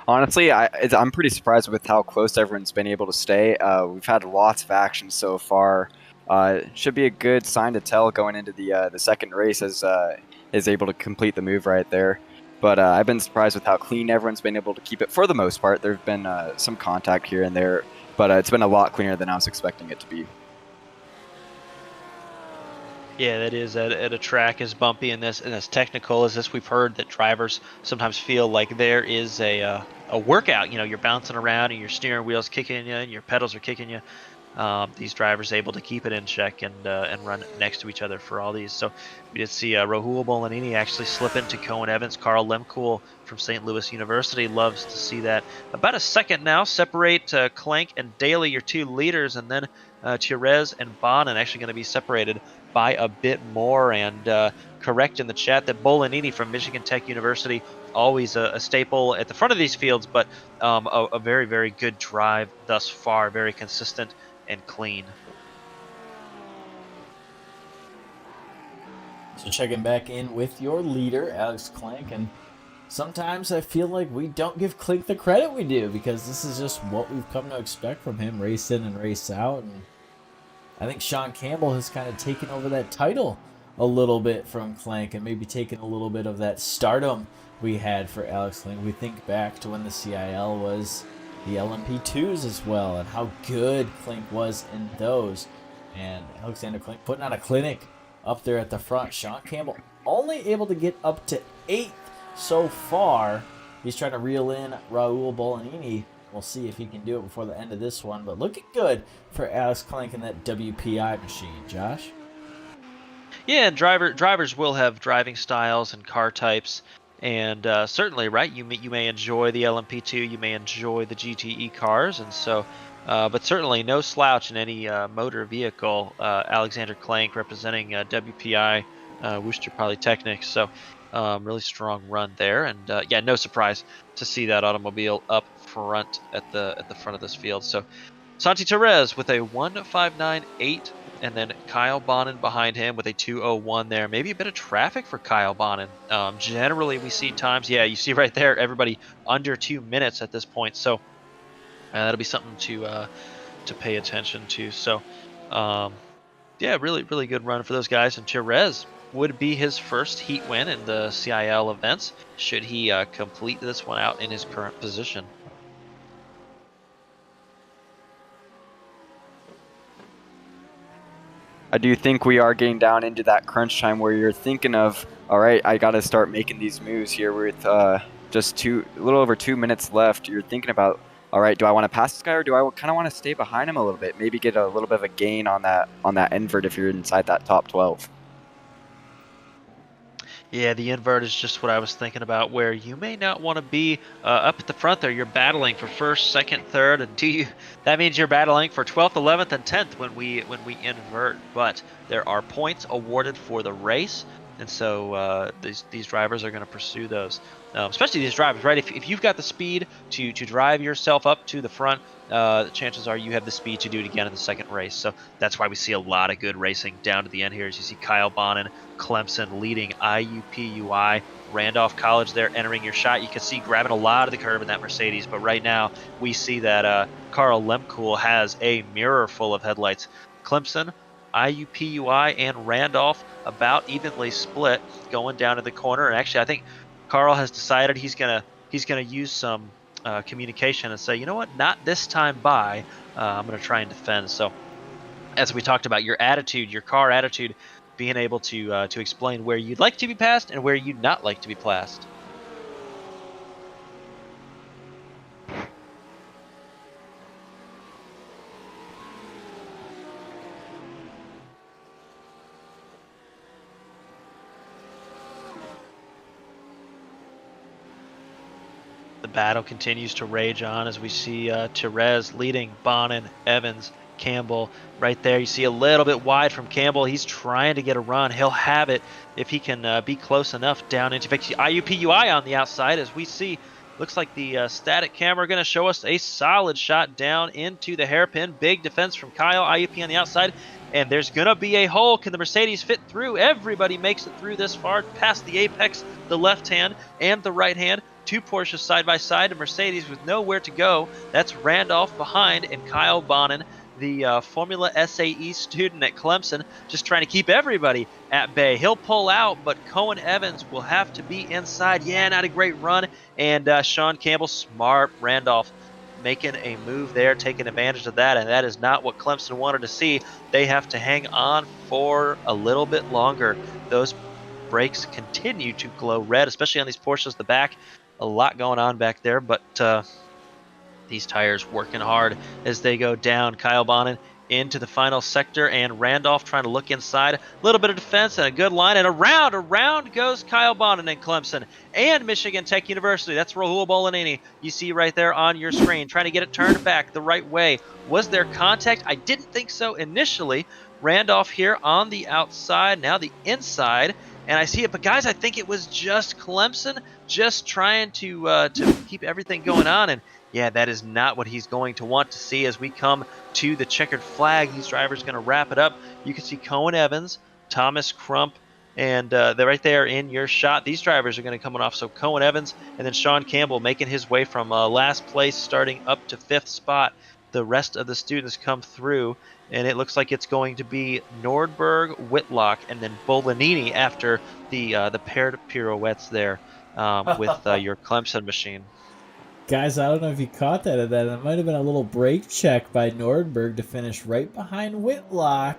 Honestly, I'm pretty surprised with how close everyone's been able to stay. We've had lots of action so far. It should be a good sign to tell going into the second race as is able to complete the move right there. But I've been surprised with how clean everyone's been able to keep it for the most part. There have been some contact here and there, but it's been a lot cleaner than I was expecting it to be.
Yeah, that is at a track as bumpy and as technical as this. We've heard that drivers sometimes feel like there is a workout. You know, you're bouncing around and your steering wheel's kicking you and your pedals are kicking you. These drivers able to keep it in check and run next to each other for all these. So we did see Rahul Bolanini actually slip into Cohen Evans. Carl Lemkool from St. Louis University loves to see that. About a second now separate Clank and Daly, your two leaders, and then Thierez and Bonin actually going to be separated by a bit more. And correct in the chat that Bolanini from Michigan Tech University, always a staple at the front of these fields, but a very, very good drive thus far, very consistent and clean.
So checking back in with your leader, Alex Clank, and sometimes I feel like we don't give Clank the credit we do, because this is just what we've come to expect from him, race in and race out. And I think Sean Campbell has kind of taken over that title a little bit from Clank, and maybe taken a little bit of that stardom we had for Alex Clank. We think back to when the CIL was the LMP2s as well, and how good Clank was in those. And Alexander Clank putting on a clinic up there at the front. Sean Campbell only able to get up to 8th so far. He's trying to reel in Rahul Bolanini. We'll see if he can do it before the end of this one, but looking good for Alex Clank in that WPI machine. Josh?
Yeah, and drivers will have driving styles and car types. And certainly, right, you may enjoy the LMP2, you may enjoy the GTE cars, and so, but certainly no slouch in any motor vehicle. Alexander Clank representing WPI, Worcester Polytechnic, so really strong run there, and yeah, no surprise to see that automobile up front at the front of this field. So Santi Therese with a 1:59.8. And then Kyle Bonin behind him with a 2:01 there. Maybe a bit of traffic for Kyle Bonin. Generally, we see times, yeah, you see right there, everybody under 2 minutes at this point. So that'll be something to pay attention to. So, yeah, really, really good run for those guys. And Thierez would be his first heat win in the CIL events, should he complete this one out in his current position.
I do think we are getting down into that crunch time where you're thinking of, all right, I got to start making these moves here with just a little over 2 minutes left. You're thinking about, all right, do I want to pass this guy, or do I kind of want to stay behind him a little bit? Maybe get a little bit of a gain on that invert if you're inside that top 12.
Yeah, the invert is just what I was thinking about, where you may not want to be up at the front there. You're battling for first, second, third, and that means you're battling for 12th, 11th, and 10th when we invert. But there are points awarded for the race, and so these drivers are going to pursue those. Especially these drivers, right? If you've got the speed to drive yourself up to the front, chances are you have the speed to do it again in the second race. So that's why we see a lot of good racing down to the end here. As you see Kyle Bonin, Clemson leading IUPUI, Randolph College there entering your shot. You can see grabbing a lot of the curb in that Mercedes, but right now we see that Carl Lemkool has a mirror full of headlights. Clemson, IUPUI, and Randolph about evenly split going down to the corner. And actually, I think Carl has decided he's gonna use some communication and say, you know what, not this time by. I'm gonna try and defend. So, as we talked about, your attitude, your car attitude, being able to explain where you'd like to be passed and where you'd not like to be passed. The battle continues to rage on as we see Thierez leading Bonin, Evans, Campbell right there. You see a little bit wide from Campbell. He's trying to get a run. He'll have it if he can be close enough down into IUPUI on the outside. As we see, looks like the static camera going to show us a solid shot down into the hairpin. Big defense from Kyle. IUP on the outside. And there's going to be a hole. Can the Mercedes fit through? Everybody makes it through this far, past the apex, the left hand and the right hand. Two Porsches side by side, a Mercedes with nowhere to go. That's Randolph behind, and Kyle Bonin the Formula SAE student at Clemson, just trying to keep everybody at bay. He'll pull out, but Cohen Evans will have to be inside. Yeah, not a great run. And Sean Campbell, smart. Randolph making a move there, taking advantage of that, and that is not what Clemson wanted to see. They have to hang on for a little bit longer. Those brakes continue to glow red, especially on these portions of the back. A lot going on back there, but these tires working hard as they go down. Kyle Bonin into the final sector, and Randolph trying to look inside. A little bit of defense and a good line, and around goes Kyle Bonin and Clemson and Michigan Tech University. That's Rahul Bolanini. You see right there on your screen, trying to get it turned back the right way. Was there contact? I didn't think so initially. Randolph here on the outside, now the inside, and I see it. But guys, I think it was just Clemson just trying to keep everything going on, and yeah, that is not what he's going to want to see as we come to the checkered flag. These drivers are going to wrap it up. You can see Cohen Evans, Thomas Crump, and they're right there in your shot. These drivers are going to come off. So Cohen Evans and then Sean Campbell making his way from last place, starting up to 5th spot. The rest of the students come through, and it looks like it's going to be Nordberg, Whitlock, and then Bolanini after the paired pirouettes there with your Clemson machine.
Guys, I don't know if you caught that at that. It might have been a little brake check by Nordberg to finish right behind Whitlock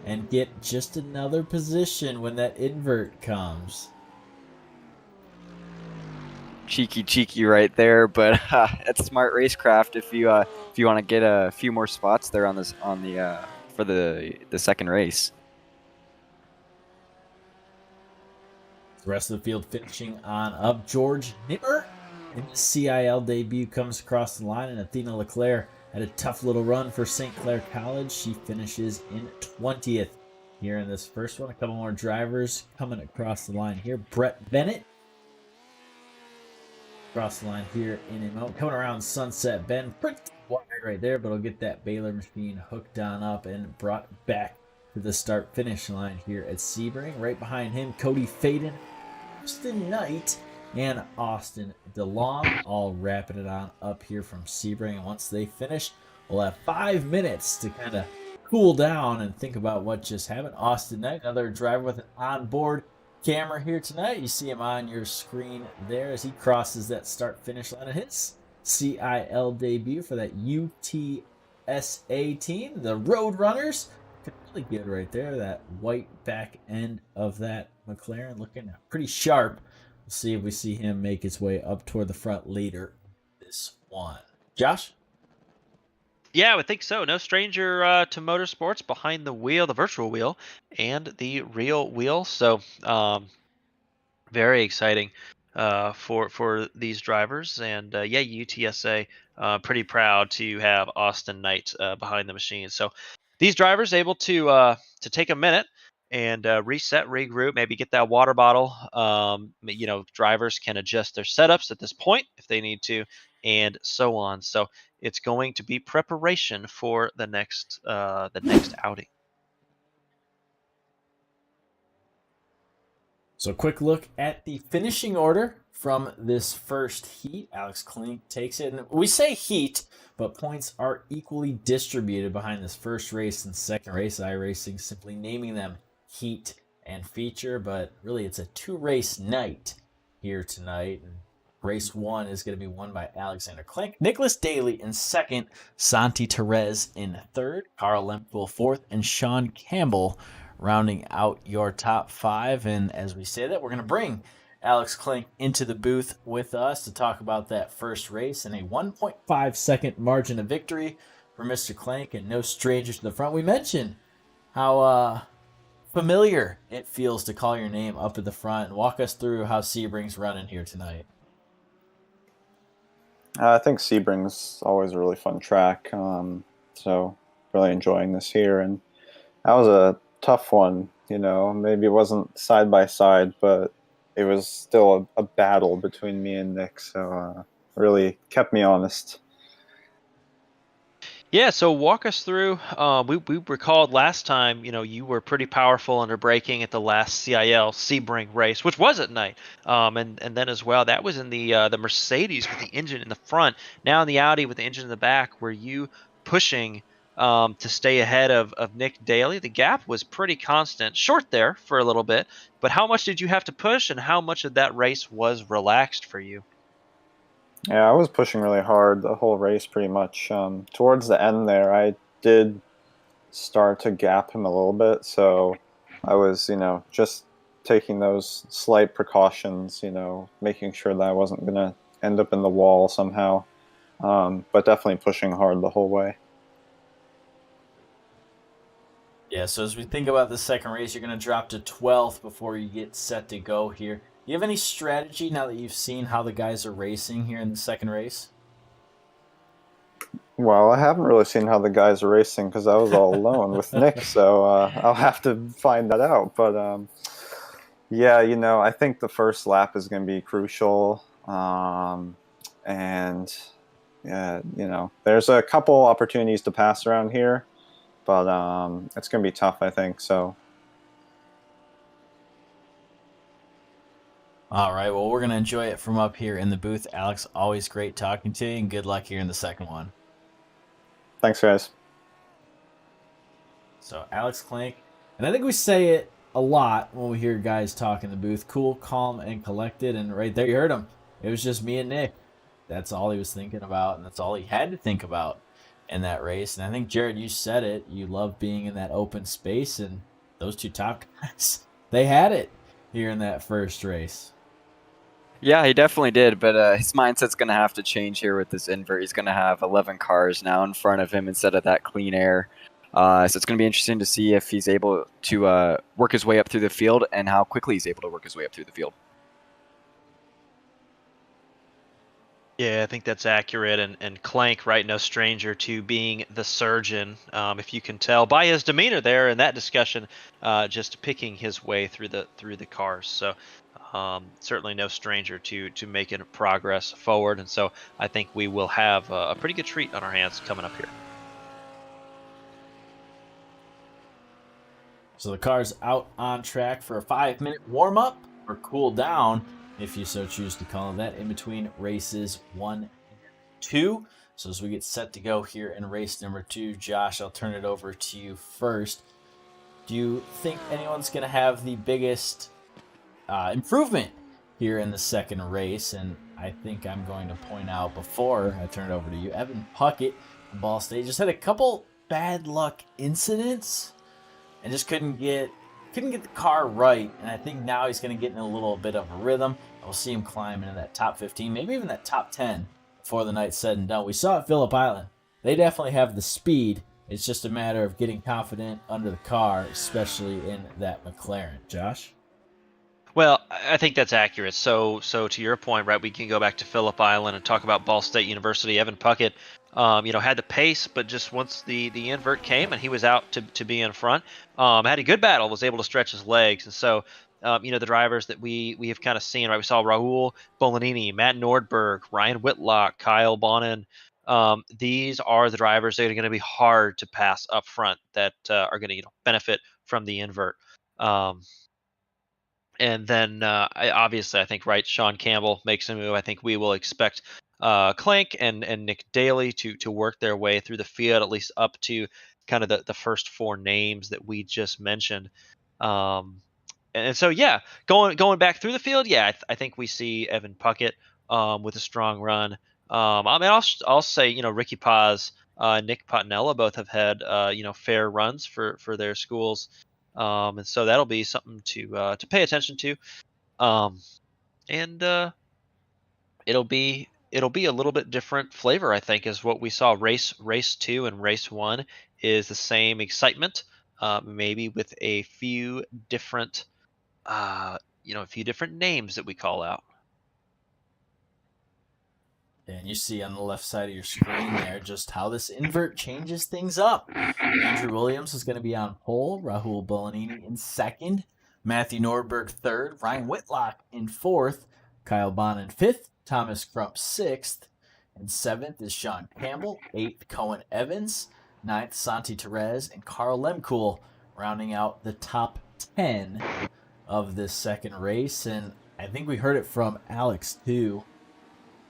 and get just another position when that invert comes.
Cheeky right there, but it's smart racecraft if you want to get a few more spots there for the second race.
The rest of the field finishing on up. George Nimmer in the CIL debut comes across the line, and Athena Leclerc had a tough little run for St. Clair College. She finishes in 20th here in this first one. A couple more drivers coming across the line here. Brett Bennett across the line here in a moment. Coming around Sunset Bend, pretty wide right there, but he'll get that Baylor machine hooked on up and brought back to the start-finish line here at Sebring. Right behind him, Cody Faden, Austin Knight, and Austin DeLong, all wrapping it on up here from Sebring. And once they finish, we'll have 5 minutes to kind of cool down and think about what just happened. Austin Knight, another driver with an onboard camera here tonight. You see him on your screen there as he crosses that start-finish line of his CIL debut for that UTSA team, the Road Runners. Really good right there. That white back end of that McLaren looking pretty sharp. We'll see if we see him make his way up toward the front later this one. Josh?
Yeah, I would think so. No stranger to motorsports, behind the wheel, the virtual wheel, and the real wheel. So very exciting for these drivers. And yeah, UTSA pretty proud to have Austin Knight behind the machine. So these drivers able to take a minute and reset, regroup, maybe get that water bottle. Drivers can adjust their setups at this point if they need to, and so on. So it's going to be preparation for the next outing.
So quick look at the finishing order from this first heat. Alex Klink takes it. And we say heat, but points are equally distributed behind this first race and second race. iRacing simply naming them heat and feature, but really it's a 2-race night here tonight. And race 1 is going to be won by Alexander Klink. Nicholas Daly in second, Santi Perez in third, Carl Lempel fourth, and Sean Campbell rounding out your top 5. And as we say that, we're going to bring Alex Klink into the booth with us to talk about that first race and a 1.5 second margin of victory for Mr. Klink, and no stranger to the front. We mentioned how familiar it feels to call your name up at the front. Walk us through how Sebring's running here tonight.
I think Sebring's always a really fun track, so really enjoying this here. And that was a tough one, maybe it wasn't side by side, but it was still a battle between me and Nick, so really kept me honest.
Yeah, so walk us through. We recalled last time, you were pretty powerful under braking at the last CIL Sebring race, which was at night. And then as well, that was in the Mercedes with the engine in the front. Now in the Audi with the engine in the back, were you pushing to stay ahead of Nick Daly. The gap was pretty constant, short there for a little bit, but how much did you have to push, and how much of that race was relaxed for you?
Yeah, I was pushing really hard the whole race pretty much. Towards the end there, I did start to gap him a little bit, so I was, just taking those slight precautions, making sure that I wasn't going to end up in the wall somehow, but definitely pushing hard the whole way.
Yeah, so as we think about the second race, you're going to drop to 12th before you get set to go here. Do you have any strategy now that you've seen how the guys are racing here in the second race?
Well, I haven't really seen how the guys are racing because I was all alone with Nick, so I'll have to find that out. But yeah, I think the first lap is going to be crucial. And yeah, there's a couple opportunities to pass around here, but it's going to be tough, I think. So.
All right, well, we're going to enjoy it from up here in the booth. Alex, always great talking to you, and good luck here in the second one.
Thanks, guys.
So, Alex Clank, and I think we say it a lot when we hear guys talk in the booth. Cool, calm, and collected, and right there you heard him. It was just me and Nick. That's all he was thinking about, and that's all he had to think about in that race. And I think, Jared, you said it. You love being in that open space, and those two top guys, they had it here in that first race.
Yeah, he definitely did, but his mindset's going to have to change here with this invert. He's going to have 11 cars now in front of him instead of that clean air. So it's going to be interesting to see if he's able to work his way up through the field and how quickly he's able to work his way up through the field.
Yeah, I think that's accurate. And Clank, right, no stranger to being the surgeon, if you can tell by his demeanor there in that discussion, just picking his way through the cars. So certainly no stranger to making progress forward. And so I think we will have a pretty good treat on our hands coming up here.
So the car's out on track for a 5-minute warm-up or cool down, if you so choose to call it that, in between races 1 and 2. So as we get set to go here in race number 2, Josh, I'll turn it over to you first. Do you think anyone's going to have the biggest improvement here in the second race? And I think I'm going to point out before I turn it over to you, Evan Puckett from Ball State just had a couple bad luck incidents and just couldn't get the car right. And I think now he's going to get in a little bit of a rhythm. We'll see him climb into that top 15, maybe even that top 10 before the night's said and done. We saw at Phillip Island. They definitely have the speed. It's just a matter of getting confident under the car, especially in that McLaren. Josh?
Well, I think that's accurate. So to your point, right, we can go back to Phillip Island and talk about Ball State University. Evan Puckett, had the pace, but just once the invert came and he was out to be in front, had a good battle, was able to stretch his legs. And so, the drivers that we have kind of seen, right, we saw Raul Bolanini, Matt Nordberg, Ryan Whitlock, Kyle Bonin. These are the drivers that are going to be hard to pass up front that are going to benefit from the invert. And then obviously, I think, right, Sean Campbell makes a move. I think we will expect Clank and Nick Daly to work their way through the field, at least up to kind of the first four names that we just mentioned. And so, yeah, going back through the field, yeah, I think we see Evan Puckett with a strong run. I mean, I'll say, Ricky Paz, Nick Patinella both have had fair runs for their schools. And so that'll be something to pay attention to, and it'll be a little bit different flavor. I think is what we saw race 2 and race 1 is the same excitement, maybe with a few different names that we call out.
And you see on the left side of your screen there just how this invert changes things up. Andrew Williams is going to be on pole, Rahul Bolanini in second, Matthew Nordberg third, Ryan Whitlock in fourth, Kyle Bond in fifth, Thomas Crump sixth, and seventh is Sean Campbell, eighth Cohen Evans, ninth Santi Perez, and Carl Lemkool rounding out the top 10 of this second race. And I think we heard it from Alex too.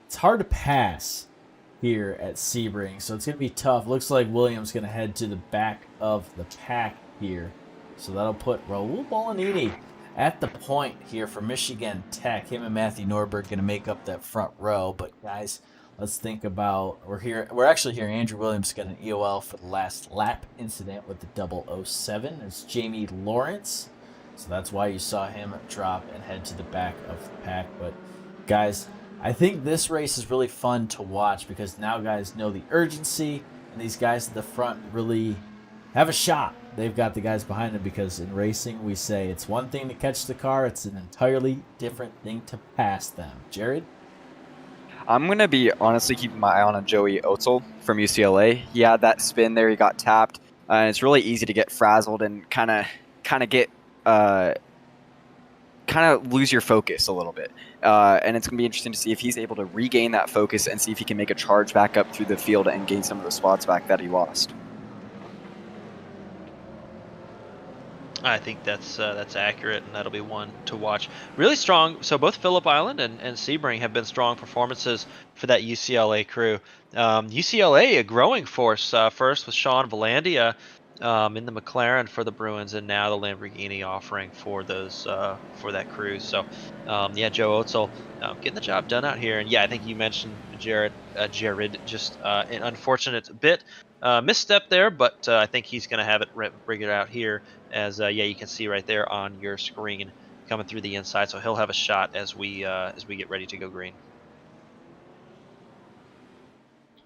It's hard to pass here at Sebring. So it's going to be tough. Looks like Williams going to head to the back of the pack here. So that'll put Raul Bolanini at the point here for Michigan Tech. Him and Matthew Norberg going to make up that front row. But guys, let's think about, we're actually hearing Andrew Williams got an EOL for the last lap incident with the 007. It's Jamie Lawrence. So that's why you saw him drop and head to the back of the pack. But guys, I think this race is really fun to watch because now guys know the urgency, and these guys at the front really have a shot. They've got the guys behind them, because in racing we say it's one thing to catch the car, it's an entirely different thing to pass them. Jared?
I'm going to be honestly keeping my eye on Joey Otzel from UCLA. He had that spin there, he got tapped, and it's really easy to get frazzled and kind of get lose your focus a little bit. And it's going to be interesting to see if he's able to regain that focus and see if he can make a charge back up through the field and gain some of the spots back that he lost.
I think that's accurate, and that'll be one to watch. Really strong. So both Phillip Island and Sebring have been strong performances for that UCLA crew. UCLA, a growing force, first with Sean Valandia in the McLaren for the Bruins, and now the Lamborghini offering for those for that crew. So yeah, Joe Otzel getting the job done out here. And yeah, I think you mentioned Jared, just an unfortunate bit misstep there, but I think he's going to have it figured out here. As yeah, you can see right there on your screen coming through the inside, so he'll have a shot as we get ready to go green.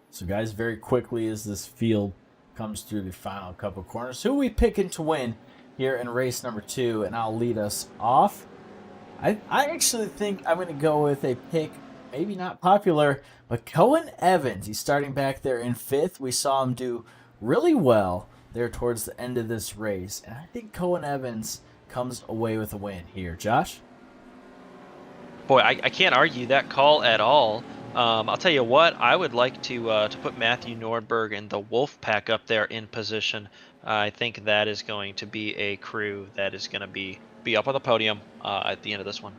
So guys, very quickly as this field comes through the final couple corners, who are we picking to win here in race number 2? And I'll lead us off. I actually think I'm going to go with a pick, maybe not popular, but Cohen Evans. He's starting back there in 5th. We saw him do really well there towards the end of this race, and I think Cohen Evans comes away with a win here. Josh?
Boy, I can't argue that call at all. I'll tell you what, I would like to put Matthew Nordberg and the Wolf Pack up there in position. I think that is going to be a crew that is going to be up on the podium at the end of this one.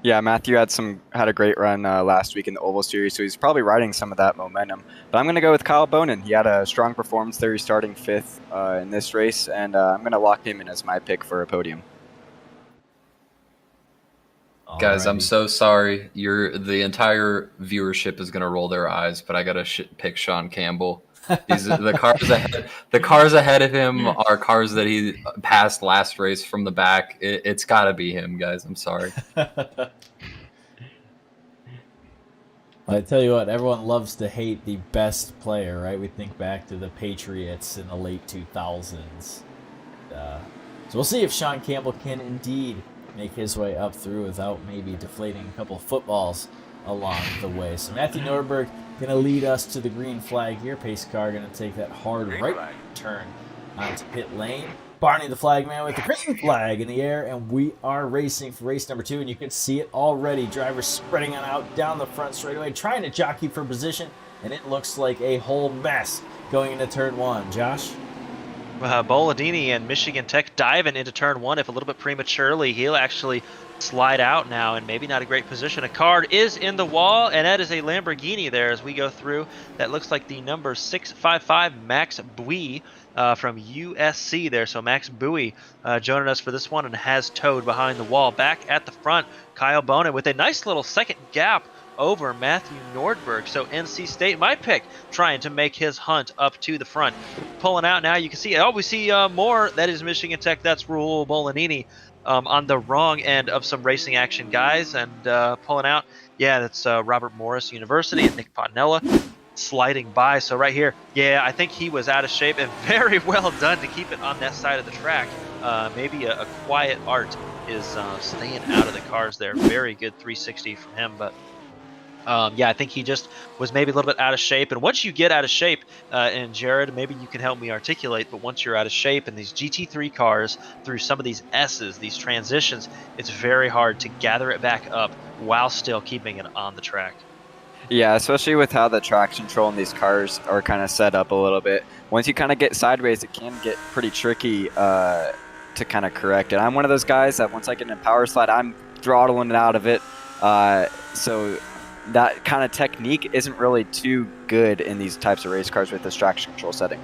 Yeah, Matthew had a great run last week in the Oval Series, so he's probably riding some of that momentum. But I'm going to go with Kyle Bonin. He had a strong performance there. He's starting 5th in this race, and I'm going to lock him in as my pick for a podium.
Guys, I'm so sorry. The entire viewership is going to roll their eyes, but I got to pick Sean Campbell. The cars ahead of him are cars that he passed last race from the back. It's got to be him, guys. I'm sorry.
I tell you what, everyone loves to hate the best player, right? We think back to the Patriots in the late 2000s. So we'll see if Sean Campbell can indeed make his way up through without maybe deflating a couple of footballs along the way. So Matthew Norberg going to lead us to the green flag here. Pace car going to take that hard right turn onto pit lane. Barney the flagman with the green flag in the air, and we are racing for race number 2, and you can see it already. Drivers spreading on out down the front straightaway, trying to jockey for position, and it looks like a whole mess going into turn 1. Josh?
Boladini and Michigan Tech diving into turn 1, if a little bit prematurely. He'll actually slide out now, and maybe not a great position. A card is in the wall, and that is a Lamborghini there as we go through. That looks like the number 655 Max Bui from USC there. So Max Bui joining us for this one and has towed behind the wall. Back at the front, Kyle Bonin with a nice little second gap over Matthew Nordberg. So NC State, my pick, trying to make his hunt up to the front. Pulling out now, you can see, we see more. That is Michigan Tech. That's Raul Bolanini on the wrong end of some racing action, guys. And pulling out, yeah, that's Robert Morris University and Nick Ponella sliding by. So right here, yeah, I think he was out of shape, and very well done to keep it on that side of the track. Maybe a quiet art is staying out of the cars there. Very good 360 from him, but yeah, I think he just was maybe a little bit out of shape. And once you get out of shape, and Jared, maybe you can help me articulate, but once you're out of shape in these GT3 cars through some of these S's, these transitions, it's very hard to gather it back up while still keeping it on the track.
Yeah, especially with how the traction control in these cars are kind of set up a little bit. Once you kind of get sideways, it can get pretty tricky to kind of correct it. I'm one of those guys that once I get in a power slide, I'm throttling it out of it. So that kind of technique isn't really too good in these types of race cars with this traction control setting.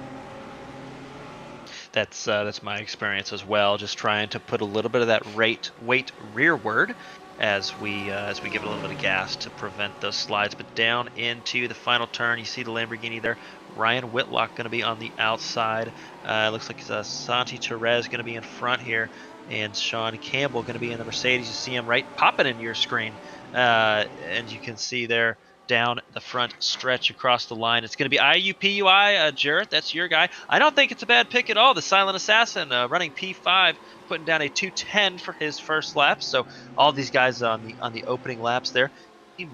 That's my experience as well. Just trying to put a little bit of that weight rearward as we give it a little bit of gas to prevent those slides. But down into the final turn, you see the Lamborghini there. Ryan Whitlock going to be on the outside. Looks like Santi Perez going to be in front here, and Sean Campbell going to be in the Mercedes. You see him right popping into your screen, and you can see there down the front stretch across the line. It's going to be IUPUI, Jarrett, that's your guy. I don't think it's a bad pick at all. The Silent Assassin running P5, putting down a 2:10 for his first lap. So all these guys on the opening laps there.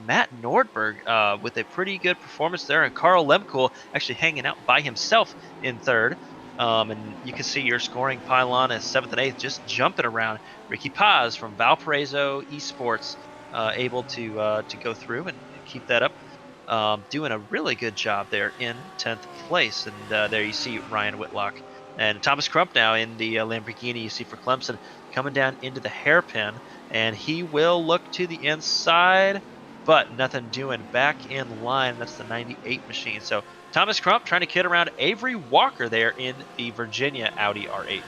Matt Nordberg with a pretty good performance there, and Carl Lemkool actually hanging out by himself in third. And you can see your scoring pylon as 7th and 8th just jumping around. Ricky Paz from Valparaiso Esports able to go through and keep that up. Doing a really good job there in 10th place. And there you see Ryan Whitlock. And Thomas Crump now in the Lamborghini you see for Clemson coming down into the hairpin. And he will look to the inside, but nothing doing back in line. That's the 98 machine. So Thomas Crump trying to kid around Avery Walker there in the Virginia Audi R8.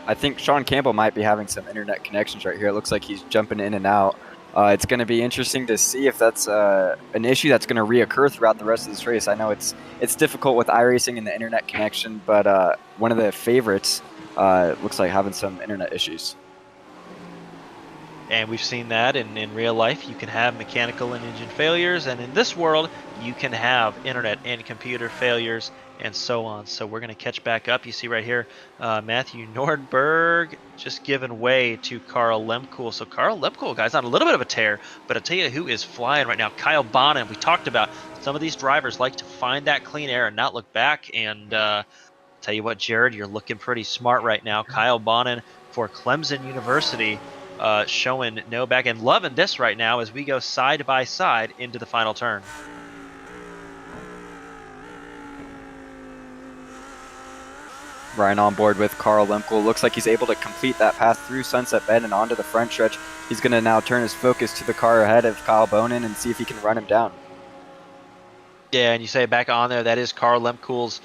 I think Sean Campbell might be having some internet connections right here. It looks like he's jumping in and out. It's going to be interesting to see if that's an issue that's going to reoccur throughout the rest of this race. I know it's difficult with iRacing and the internet connection, but one of the favorites looks like having some internet issues.
And we've seen that in real life. You can have mechanical and engine failures, and in this world, you can have internet and computer failures, and so on. So we're going to catch back up. You see right here, Matthew Nordberg just giving way to Carl Lemkool. So Carl Lemkool, guys, on a little bit of a tear, but I'll tell you who is flying right now. Kyle Bonin. We talked about some of these drivers like to find that clean air and not look back. And tell you what, Jared, you're looking pretty smart right now. Kyle Bonin for Clemson University. Showing no back and loving this right now as we go side by side into the final turn.
Ryan on board with Carl Lemkool. Looks like he's able to complete that pass through Sunset Bend and onto the front stretch. He's going to now turn his focus to the car ahead of Kyle Bonin and see if he can run him down.
Yeah, and you say back on there, that is Carl Lemkool's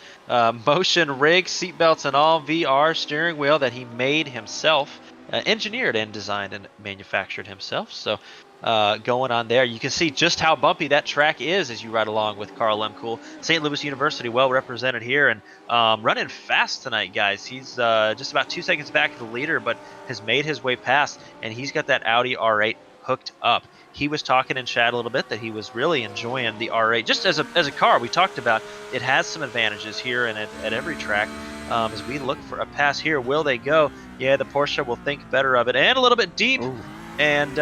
motion rig, seatbelts and all, VR steering wheel that he made himself. Engineered and designed and manufactured himself. So going on there, you can see just how bumpy that track is as you ride along with Carl Lemkool. St. Louis University well represented here and running fast tonight, guys. He's just about 2 seconds back of the leader, but has made his way past, and he's got that Audi R8 hooked up. He was talking in chat a little bit that he was really enjoying the R8 just as a car. We talked about it has some advantages here and at every track. As we look for a pass here, will they go? Yeah, the Porsche will think better of it. And a little bit deep. Ooh. And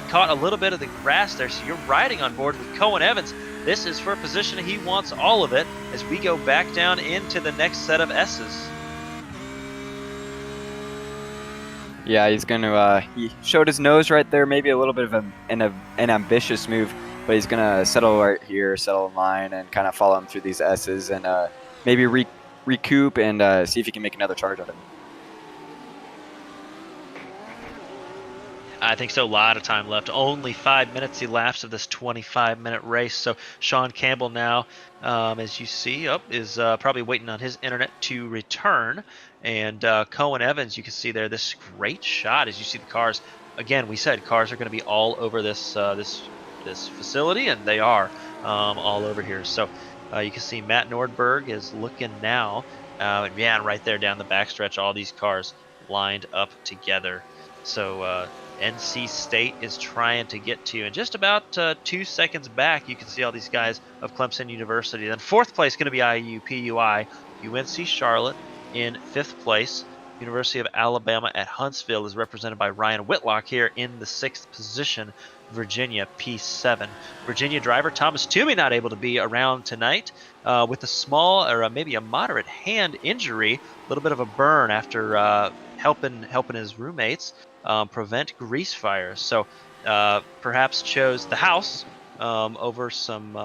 caught a little bit of the grass there. So you're riding on board with Cohen Evans. This is for a position he wants all of it as we go back down into the next set of S's.
Yeah, he's going to, he showed his nose right there, maybe a little bit of an ambitious move, but he's going to settle right here, settle in line, and kind of follow him through these S's and maybe recoup and see if he can make another charge on it.
I think so. A lot of time left. Only 5 minutes elapsed of this 25-minute race. So Sean Campbell now, as you see, is probably waiting on his internet to return. And Cohen Evans, you can see there, this great shot as you see the cars. Again, we said cars are going to be all over this facility, and they are all over here. So you can see Matt Nordberg is looking now. And yeah, right there down the backstretch, all these cars lined up together. So NC State is trying to get to, and just about 2 seconds back, you can see all these guys of Clemson University. Then 4th place going to be IUPUI. UNC Charlotte in 5th place. University of Alabama at Huntsville is represented by Ryan Whitlock here in the 6th position. Virginia P7. Virginia driver Thomas Toomey not able to be around tonight with a small or maybe a moderate hand injury, a little bit of a burn after helping his roommates prevent grease fires. So perhaps chose the house over some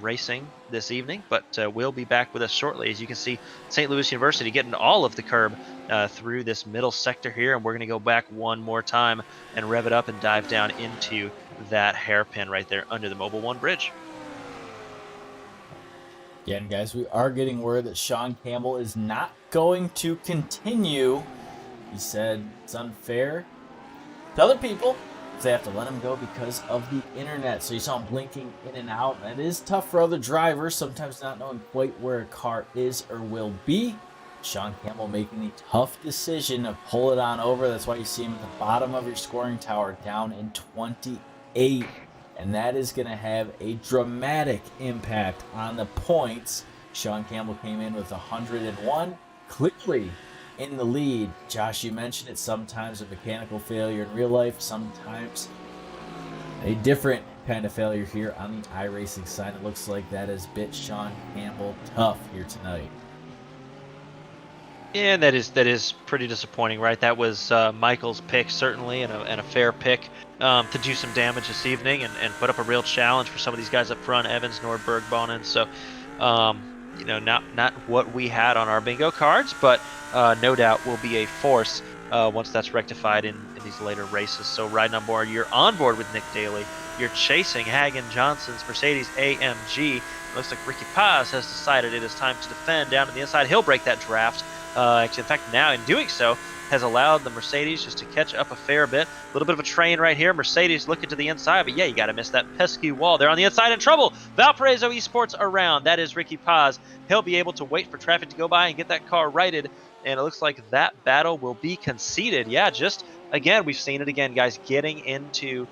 racing this evening, but we'll be back with us shortly. As you can see, St. Louis University getting all of the curb through this middle sector here, and we're going to go back one more time and rev it up and dive down into that hairpin right there under the Mobile One bridge.
Again, guys, we are getting word that Sean Campbell is not going to continue. He said it's unfair to other people if they have to let him go because of the internet. So you saw him blinking in and out. That is tough for other drivers, sometimes not knowing quite where a car is or will be. Sean Campbell making the tough decision to pull it on over. That's why you see him at the bottom of your scoring tower, down in 28. And that is going to have a dramatic impact on the points. Sean Campbell came in with 101, clearly in the lead. Josh, you mentioned it, sometimes a mechanical failure in real life, sometimes a different kind of failure here on the iRacing side. It looks like that has bit Sean Campbell tough here tonight.
And that is pretty disappointing, right? That was Michael's pick, certainly, and a fair pick to do some damage this evening and put up a real challenge for some of these guys up front, Evans, Nordberg, Bonin. So, not what we had on our bingo cards, but no doubt will be a force once that's rectified in these later races. So riding on board, you're on board with Nick Daly. You're chasing Hagen Johnson's Mercedes AMG. Looks like Ricky Paz has decided it is time to defend down to the inside. He'll break that draft. Actually, in fact, now in doing so, has allowed the Mercedes just to catch up a fair bit. A little bit of a train right here. Mercedes looking to the inside, but yeah, you got to miss that pesky wall. They're on the inside in trouble. Valparaiso Esports around. That is Ricky Paz. He'll be able to wait for traffic to go by and get that car righted, and it looks like that battle will be conceded. Yeah, just, again, we've seen it again, guys, getting into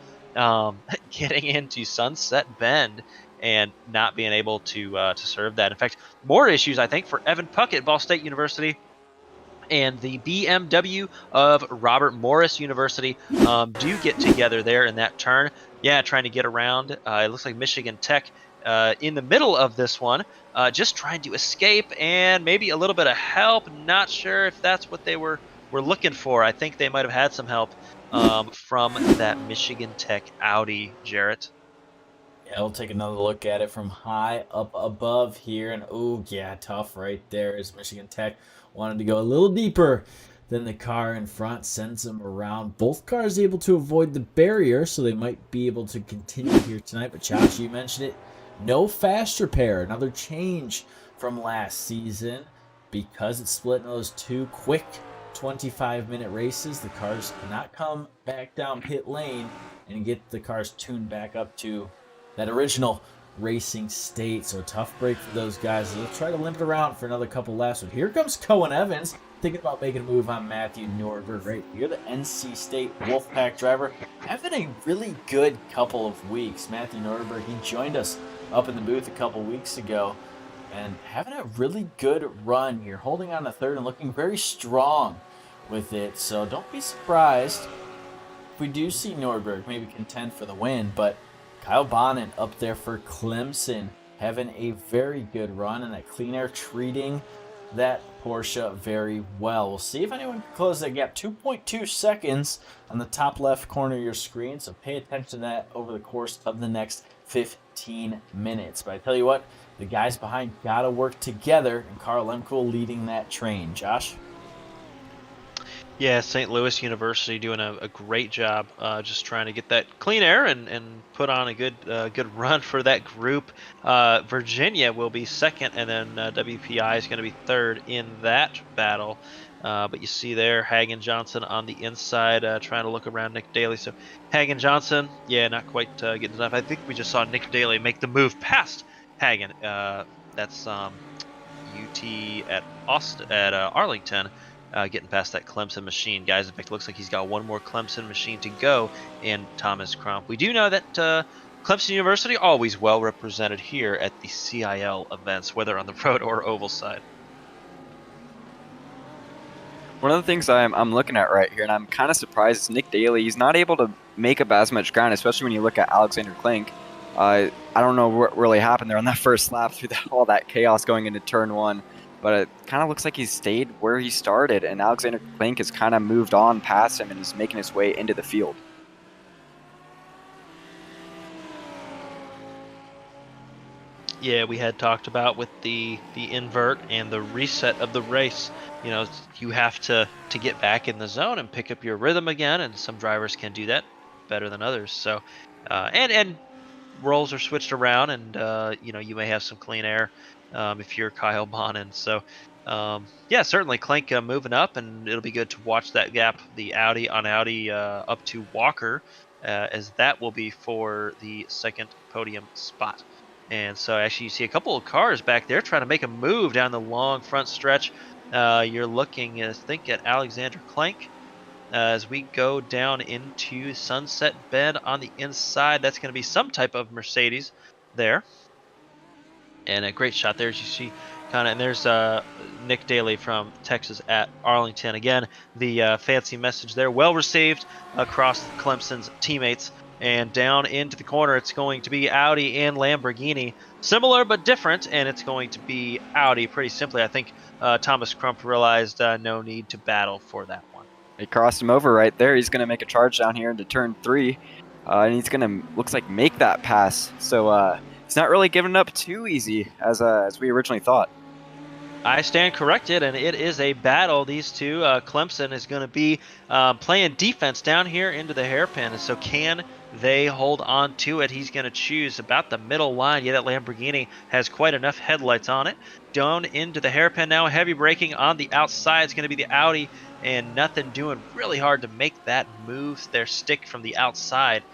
Sunset Bend and not being able to serve that. In fact, more issues, I think, for Evan Puckett, Ball State University, and the BMW of Robert Morris University do get together there in that turn. Yeah, trying to get around. It looks like Michigan Tech in the middle of this one, just trying to escape and maybe a little bit of help. Not sure if that's what they were looking for. I think they might have had some help from that Michigan Tech Audi, Jarrett.
Yeah, we'll take another look at it from high up above here. And oh, yeah, tough right there as Michigan Tech wanted to go a little deeper than the car in front, sends them around. Both cars able to avoid the barrier, so they might be able to continue here tonight. But Josh, you mentioned it, no fast repair. Another change from last season because it's split into those two quick 25-minute races. The cars cannot come back down pit lane and get the cars tuned back up to that original racing state. So a tough break for those guys. They'll try to limp it around for another couple laps. But here comes Cohen Evans thinking about making a move on Matthew Nordberg right here, the NC State Wolfpack driver, having a really good couple of weeks. Matthew Nordberg, he joined us up in the booth a couple weeks ago and having a really good run here, holding on to third and looking very strong with it. So don't be surprised if we do see Nordberg maybe contend for the win. But Kyle Bonin up there for Clemson, having a very good run, and that Clean Air treating that Porsche very well. We'll see if anyone can close that gap. 2.2 seconds on the top left corner of your screen, so pay attention to that over the course of the next 15 minutes. But I tell you what, the guys behind got to work together, and Carl Lemke leading that train. Josh?
Yeah, St. Louis University doing a great job just trying to get that clean air and put on a good run for that group. Virginia will be second, and then WPI is going to be third in that battle. But you see there, Hagen Johnson on the inside trying to look around Nick Daly. So Hagen Johnson, yeah, not quite getting enough. I think we just saw Nick Daly make the move past Hagen. That's UT at Arlington. Getting past that Clemson machine, guys. In fact, it looks like he's got one more Clemson machine to go in Thomas Crump. We do know that Clemson University always well represented here at the CIL events, whether on the road or oval side.
One of the things I'm looking at right here, and I'm kind of surprised, is Nick Daly. He's not able to make up as much ground, especially when you look at Alexander Klink. I don't know what really happened there on that first lap through all that chaos going into turn one. But it kind of looks like he's stayed where he started, and Alexander Klink has kind of moved on past him and is making his way into the field.
Yeah, we had talked about with the invert and the reset of the race. You know, you have to get back in the zone and pick up your rhythm again, and some drivers can do that. better than others. So, and roles are switched around, and you may have some clean air if you're Kyle Bonin. So, yeah, certainly Clank moving up, and it'll be good to watch that gap, the Audi on Audi up to Walker, as that will be for the second podium spot. And so, actually, you see a couple of cars back there trying to make a move down the long front stretch. You're looking, I think, at Alexander Clank. As we go down into Sunset Bend on the inside, that's going to be some type of Mercedes there. And a great shot there, as you see, kind of. And there's Nick Daly from Texas at Arlington. Again, the fancy message there, well received across Clemson's teammates. And down into the corner, it's going to be Audi and Lamborghini, similar but different. And it's going to be Audi, pretty simply. I think Thomas Crump realized no need to battle for that one.
He crossed him over right there. He's going to make a charge down here into turn 3. And he's going to, looks like, make that pass. So it's not really giving up too easy as we originally thought.
I stand corrected, and it is a battle. These two, Clemson is going to be playing defense down here into the hairpin. And so can they hold on to it? He's going to choose about the middle line. Yeah, that Lamborghini has quite enough headlights on it. Down into the hairpin now. Heavy braking on the outside. It's going to be the Audi, and nothing doing really hard to make that move. Their stick from the outside,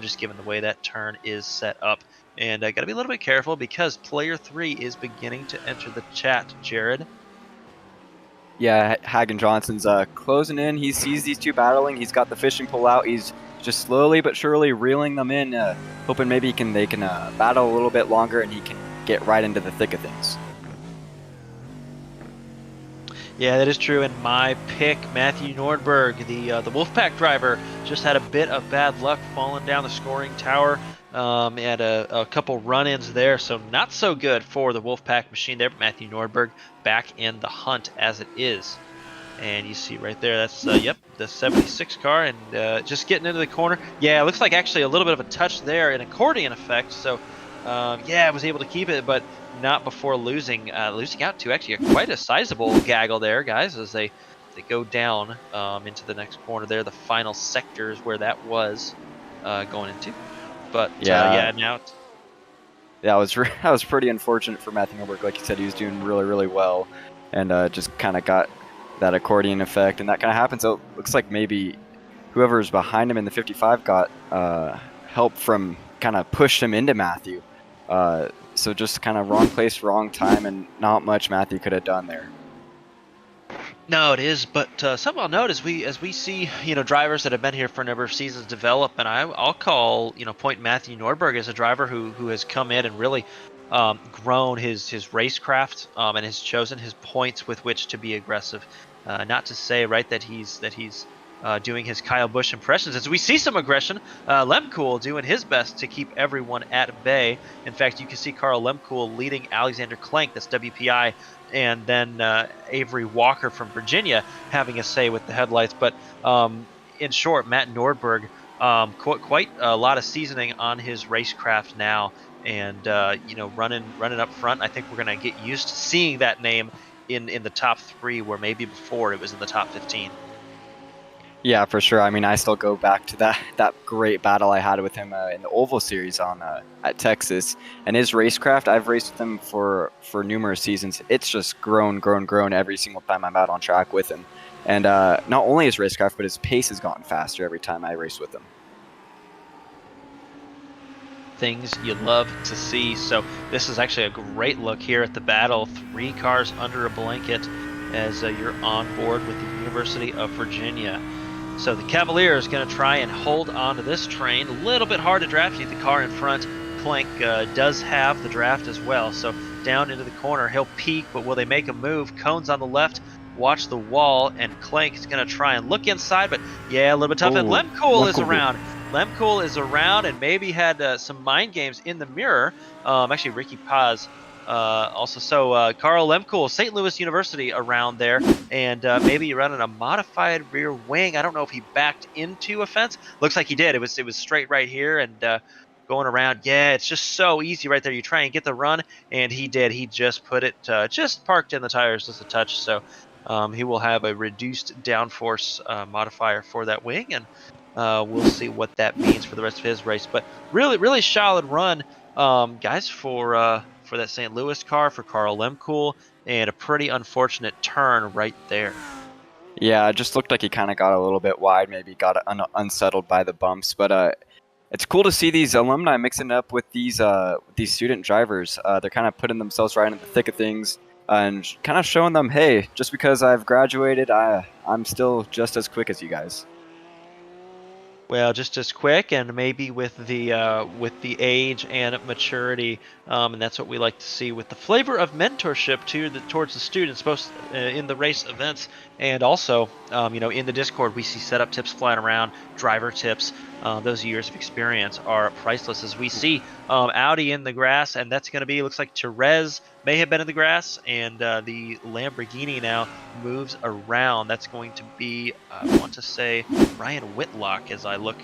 just given the way that turn is set up. And I got to be a little bit careful because player 3 is beginning to enter the chat, Jared.
Yeah, Hagen Johnson's closing in. He sees these two battling. He's got the fishing pole out. He's just slowly but surely reeling them in, hoping maybe they can battle a little bit longer and he can get right into the thick of things.
Yeah, that is true. And my pick, Matthew Nordberg, the Wolfpack driver, just had a bit of bad luck falling down the scoring tower. And a couple run-ins there, so not so good for the Wolfpack machine there. But Matthew Nordberg back in the hunt as it is. And you see right there, that's, yep, the 76 car, and just getting into the corner. Yeah, it looks like actually a little bit of a touch there, an accordion effect. So, yeah, I was able to keep it, but not before losing out to actually quite a sizable gaggle there, guys, as they go down into the next corner there. The final sector is where that was going into. But yeah, now it's...
Yeah, that was pretty unfortunate for Matthew Nordberg. Like you said, he was doing really, really well, and just kind of got that accordion effect, and that kind of happened. So it looks like maybe whoever's behind him in the 55 got help from kind of pushed him into Matthew. So just kind of wrong place, wrong time, and not much Matthew could have done there.
No, it is, but something I'll note as we see, drivers that have been here for a number of seasons develop, and I'll call, point Matthew Nordberg as a driver who has come in and really grown his racecraft and has chosen his points with which to be aggressive. Not to say, right, that he's doing his Kyle Busch impressions. As we see some aggression, Lemkool doing his best to keep everyone at bay. In fact, you can see Carl Lemkool leading Alexander Clank, that's WPI, and then Avery Walker from Virginia having a say with the headlights. But in short, Matt Nordberg, quite a lot of seasoning on his racecraft now, and running up front. I think we're going to get used to seeing that name in the top 3, where maybe before it was in the top 15.
Yeah, for sure. I mean, I still go back to that great battle I had with him in the Oval Series at Texas. And his racecraft, I've raced with him for numerous seasons. It's just grown every single time I'm out on track with him. And not only his racecraft, but his pace has gotten faster every time I race with him.
Things you love to see. So this is actually a great look here at the battle. 3 cars under a blanket as you're on board with the University of Virginia. So the Cavalier is going to try and hold on to this train. A little bit hard to draft. You the car in front. Clank does have the draft as well. So down into the corner, he'll peek, but will they make a move? Cones on the left. Watch the wall, and Clank is going to try and look inside, but yeah, a little bit tough. And Lemkool is around. Lemkool is around and maybe had some mind games in the mirror. Actually, Ricky Paz also. So Carl Lemkool, St. Louis University around there, and maybe running a modified rear wing. I don't know if he backed into a fence. Looks like he did. It was straight right here and going around. Yeah, it's just so easy right there. You try and get the run, and he did. He just put it, just parked in the tires just a touch. So he will have a reduced downforce modifier for that wing, and We'll see what that means for the rest of his race. But really, really solid run, guys, for that St. Louis car, for Carl Lemkool, and a pretty unfortunate turn right there.
Yeah, it just looked like he kind of got a little bit wide, maybe got unsettled by the bumps. But it's cool to see these alumni mixing up with these student drivers. They're kind of putting themselves right in the thick of things and kind of showing them, hey, just because I've graduated, I'm still just as quick as you guys.
Well, just as quick, and maybe with the age and maturity, and that's what we like to see with the flavor of mentorship towards the students, both in the race events and also, in the Discord. We see setup tips flying around, driver tips. Those years of experience are priceless. As we see Audi in the grass, and that's going to looks like Therese may have been in the grass, and the Lamborghini now moves around. That's going to be, I want to say, Ryan Whitlock. As I look,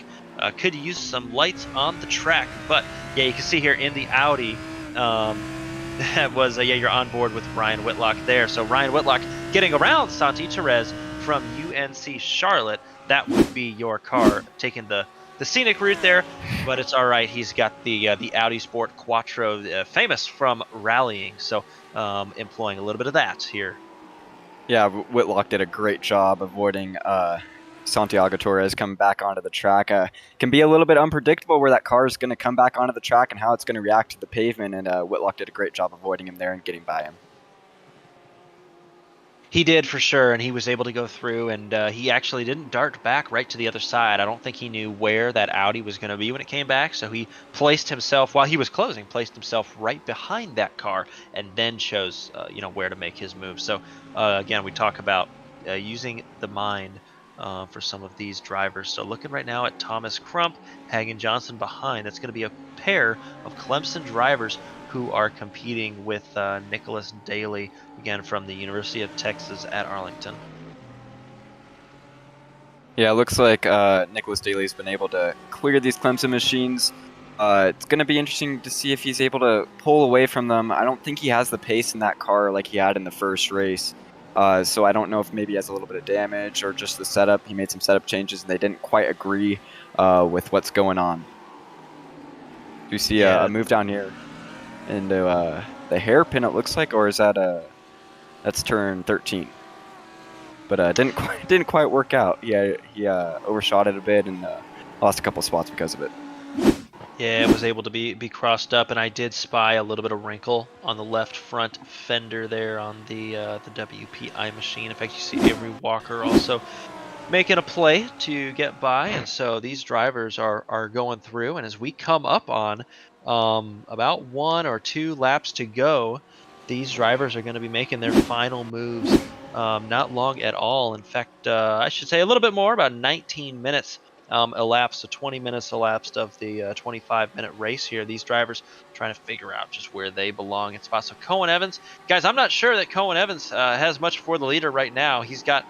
could use some lights on the track, but yeah, you can see here in the Audi, that was you're on board with Ryan Whitlock there. So Ryan Whitlock getting around Santi Therese from UNC Charlotte. That would be your car taking the scenic route there, but it's all right. He's got the Audi Sport Quattro, famous from rallying, so employing a little bit of that here.
Yeah, Whitlock did a great job avoiding Santiago Torres coming back onto the track. Can be a little bit unpredictable where that car is going to come back onto the track and how it's going to react to the pavement, and Whitlock did a great job avoiding him there and getting by him.
He did, for sure, and he was able to go through, and he actually didn't dart back right to the other side. I don't think he knew where that Audi was going to be when it came back, so he placed himself, while he was closing, placed himself right behind that car, and then chose, where to make his move. So, again, we talk about using the mind for some of these drivers. So looking right now at Thomas Crump, Hagen Johnson behind. That's going to be a pair of Clemson drivers who are competing with Nicholas Daly, again from the University of Texas at Arlington.
Yeah, it looks like Nicholas Daly's been able to clear these Clemson machines. It's going to be interesting to see if he's able to pull away from them. I don't think he has the pace in that car like he had in the first race. So I don't know if maybe he has a little bit of damage or just the setup. He made some setup changes and they didn't quite agree with what's going on. Do you see a move down here into the hairpin, it looks like, or is that that's turn 13? But didn't quite work out. He overshot it a bit and lost a couple spots because of it.
Yeah, it was able to be crossed up, and I did spy a little bit of wrinkle on the left front fender there on the WPI machine. In fact, you see Avery Walker also making a play to get by, and so these drivers are going through, and as we come up on about 1 or 2 laps to go, these drivers are going to be making their final moves not long at all. In fact, I should say a little bit more, about 19 minutes elapsed, so 20 minutes elapsed of the 25-minute race here. These drivers trying to figure out just where they belong in spots. So Cohen Evans, guys, I'm not sure that Cohen Evans has much for the leader right now. He's got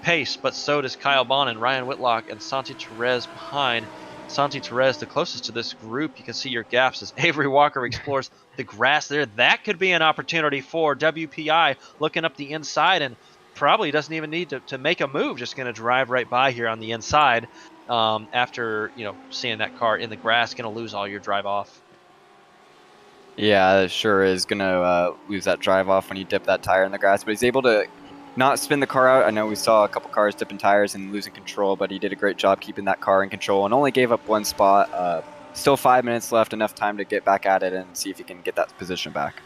pace, but so does Kyle Bonin, Ryan Whitlock, and Santi Therese behind. Santi Therese, the closest to this group. You can see your gaps as Avery Walker explores the grass there. That could be an opportunity for WPI looking up the inside, and probably doesn't even need to make a move. Just going to drive right by here on the inside after seeing that car in the grass. Going to lose all your drive off.
Yeah, it sure is going to lose that drive off when you dip that tire in the grass, but he's able to not spin the car out. I know we saw a couple cars dipping tires and losing control, but he did a great job keeping that car in control and only gave up 1 spot. Still 5 minutes left, enough time to get back at it and see if he can get that position back.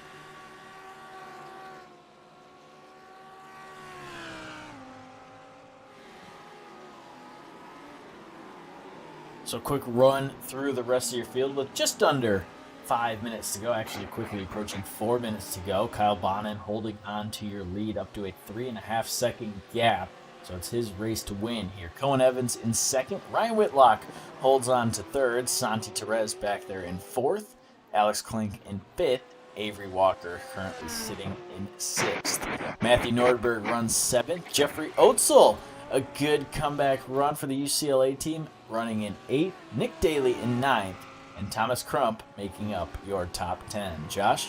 So quick run through the rest of your field with just under 5 minutes to go, actually quickly approaching 4 minutes to go. Kyle Bonin holding on to your lead up to a 3.5 second gap. So it's his race to win here. Cohen Evans in second. Ryan Whitlock holds on to third. Santi Therese back there in fourth. Alex Klink in fifth. Avery Walker currently sitting in sixth. Matthew Nordberg runs seventh. Jeffrey Oetzel, a good comeback run for the UCLA team, running in eighth. Nick Daly in ninth. And Thomas Crump making up your top 10. Josh?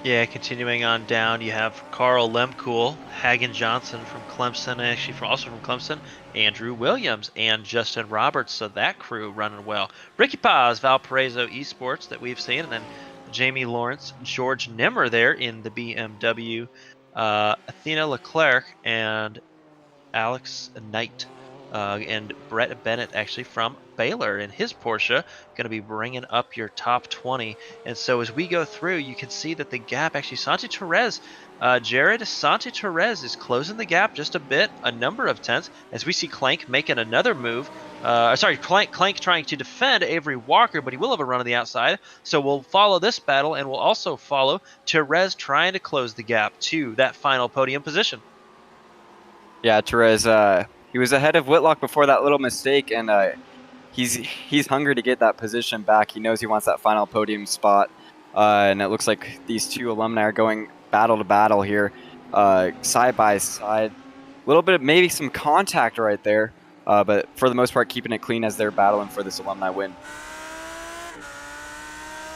Yeah, continuing on down, you have Carl Lemkool, Hagen Johnson from Clemson, actually also from Clemson, Andrew Williams, and Justin Roberts. So that crew running well. Ricky Paz, Valparaiso Esports that we've seen, and then Jamie Lawrence, George Nimmer there in the BMW, Athena Leclerc, and Alex Knight. And Brett Bennett, actually from Baylor, in his Porsche, going to be bringing up your top 20. And so as we go through, you can see that the gap, actually, Santi Torres, Jared Santi Torres is closing the gap just a bit, a number of tenths, as we see Clank making another move. Clank trying to defend Avery Walker, but he will have a run on the outside. So we'll follow this battle, and we'll also follow Torres trying to close the gap to that final podium position.
Yeah, Therese, he was ahead of Whitlock before that little mistake, and he's hungry to get that position back. He knows he wants that final podium spot, and it looks like these two alumni are going battle to battle here, side by side. A little bit of maybe some contact right there, but for the most part, keeping it clean as they're battling for this alumni win.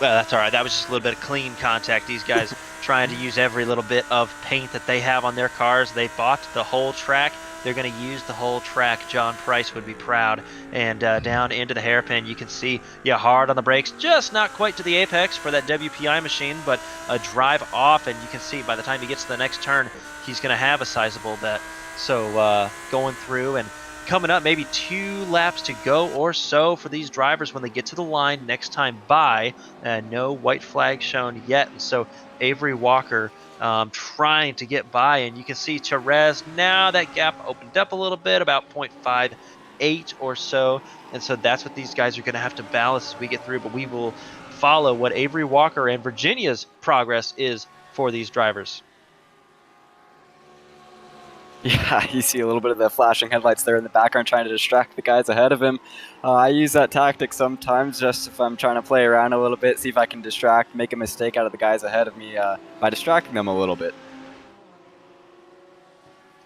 Well, that's all right. That was just a little bit of clean contact. These guys trying to use every little bit of paint that they have on their cars. They bought the whole track. They're going to use the whole track. John Price would be proud. And down into the hairpin, you can see, hard on the brakes. Just not quite to the apex for that WPI machine, but a drive off. And you can see by the time he gets to the next turn, he's going to have a sizable bet. So going through and coming up, maybe 2 laps to go or so for these drivers when they get to the line next time by. No white flag shown yet. And so Avery Walker trying to get by, and you can see Therese, now that gap opened up a little bit, about 0.58 or so. And so that's what these guys are going to have to balance as we get through. But we will follow what Avery Walker and Virginia's progress is for these drivers.
Yeah, you see a little bit of the flashing headlights there in the background trying to distract the guys ahead of him. I use that tactic sometimes just if I'm trying to play around a little bit, see if I can make a mistake out of the guys ahead of me by distracting them a little bit.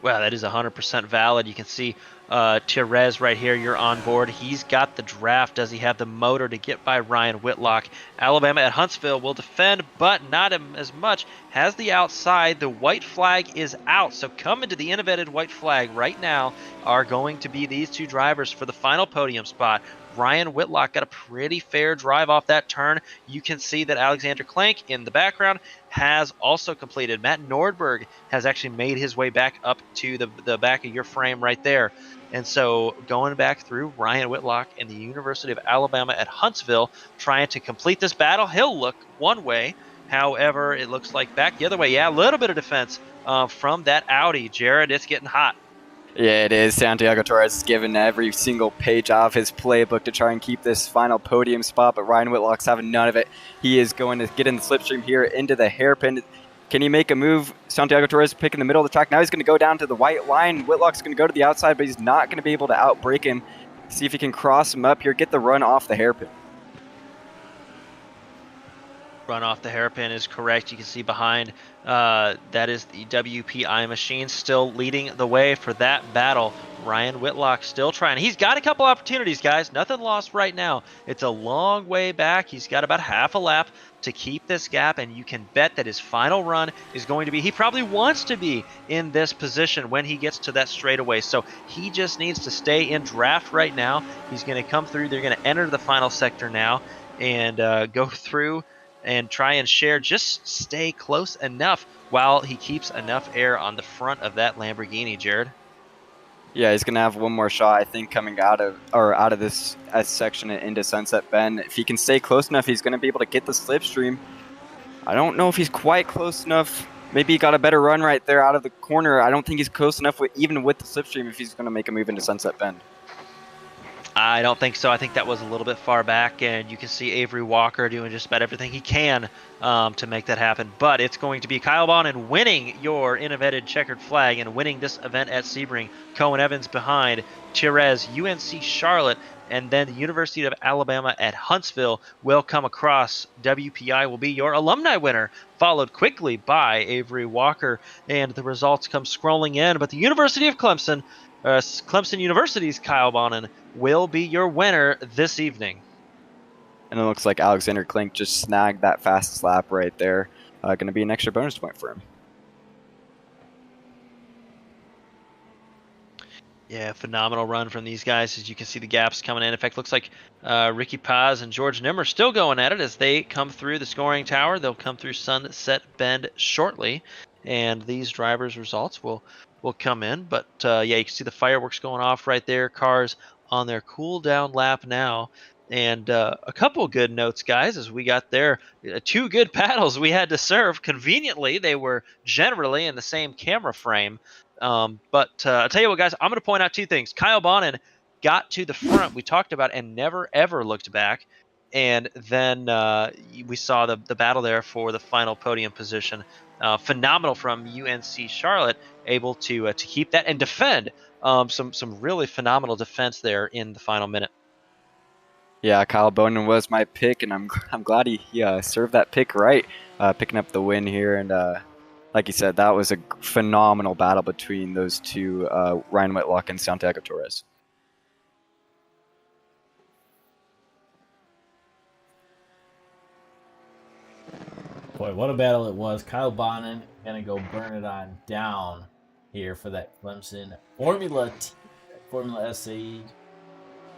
Well, that is 100% valid. You can see Therese right here. You're on board. He's got the draft. Does he have the motor to get by Ryan Whitlock? Alabama at Huntsville will defend, but not as much. Has the outside. The white flag is out. So coming to the InnoVetted white flag right now are going to be these 2 drivers for the final podium spot. Ryan Whitlock got a pretty fair drive off that turn. You can see that Alexander Clank in the background has also completed. Matt Nordberg has actually made his way back up to the back of your frame right there. And so going back through, Ryan Whitlock and the University of Alabama at Huntsville trying to complete this battle. He'll look one way. However, it looks like back the other way. Yeah, a little bit of defense from that Audi. Jared, it's getting hot.
Yeah, it is. Santiago Torres has given every single page out of his playbook to try and keep this final podium spot, but Ryan Whitlock's having none of it. He is going to get in the slipstream here into the hairpin. Can he make a move? Santiago Torres picking the middle of the track. Now he's going to go down to the white line. Whitlock's going to go to the outside, but he's not going to be able to outbrake him. See if he can cross him up here, get the run off the hairpin.
Run off the hairpin is correct. You can see behind that is the WPI machine still leading the way for that battle. Ryan Whitlock still trying. He's got a couple opportunities, guys. Nothing lost right now. It's a long way back. He's got about half a lap to keep this gap, and you can bet that his final run is going to be, he probably wants to be in this position when he gets to that straightaway. So he just needs to stay in draft right now. He's going to come through. They're going to enter the final sector now and go through and try and share, just stay close enough while he keeps enough air on the front of that Lamborghini, Jared.
Yeah, he's gonna have one more shot, I think, coming out of this section and into Sunset Bend. If he can stay close enough, he's gonna be able to get the slipstream. I don't know if he's quite close enough. Maybe he got a better run right there out of the corner. I don't think he's close enough even with the slipstream if he's gonna make a move into Sunset Bend.
I don't think so. I think that was a little bit far back, and you can see Avery Walker doing just about everything he can to make that happen. But it's going to be Kyle Bonin winning your InnoVetted checkered flag and winning this event at Sebring. Cohen Evans behind, Therese, UNC Charlotte, and then the University of Alabama at Huntsville will come across. WPI will be your alumni winner, followed quickly by Avery Walker, and the results come scrolling in. But the University of Clemson, Clemson University's Kyle Bonin will be your winner this evening.
And it looks like Alexander Klink just snagged that fastest lap right there. going to be an extra bonus point for him.
Yeah, phenomenal run from these guys. As you can see, the gaps coming in. In fact, looks like Ricky Paz and George Nimmer still going at it as they come through the scoring tower. They'll come through Sunset Bend shortly, and these drivers' results will come in. But yeah, you can see the fireworks going off right there. Cars on their cool down lap now. And a couple good notes, guys, as we got there. Two good paddles we had to serve. Conveniently, they were generally in the same camera frame. But I'll tell you what, guys, I'm going to point out two things. Kyle Bonin got to the front, we talked about, and never, ever looked back. And then we saw the battle there for the final podium position. Phenomenal from UNC Charlotte, able to keep that and defend. Some really phenomenal defense there in the final minute.
Yeah, Kyle Bonin was my pick, and I'm glad he served that pick right, picking up the win here. And like you said, that was a phenomenal battle between those two, Ryan Whitlock and Santiago Torres.
Boy, what a battle it was. Kyle Bonin gonna go burn it on down here for that Clemson Formula SAE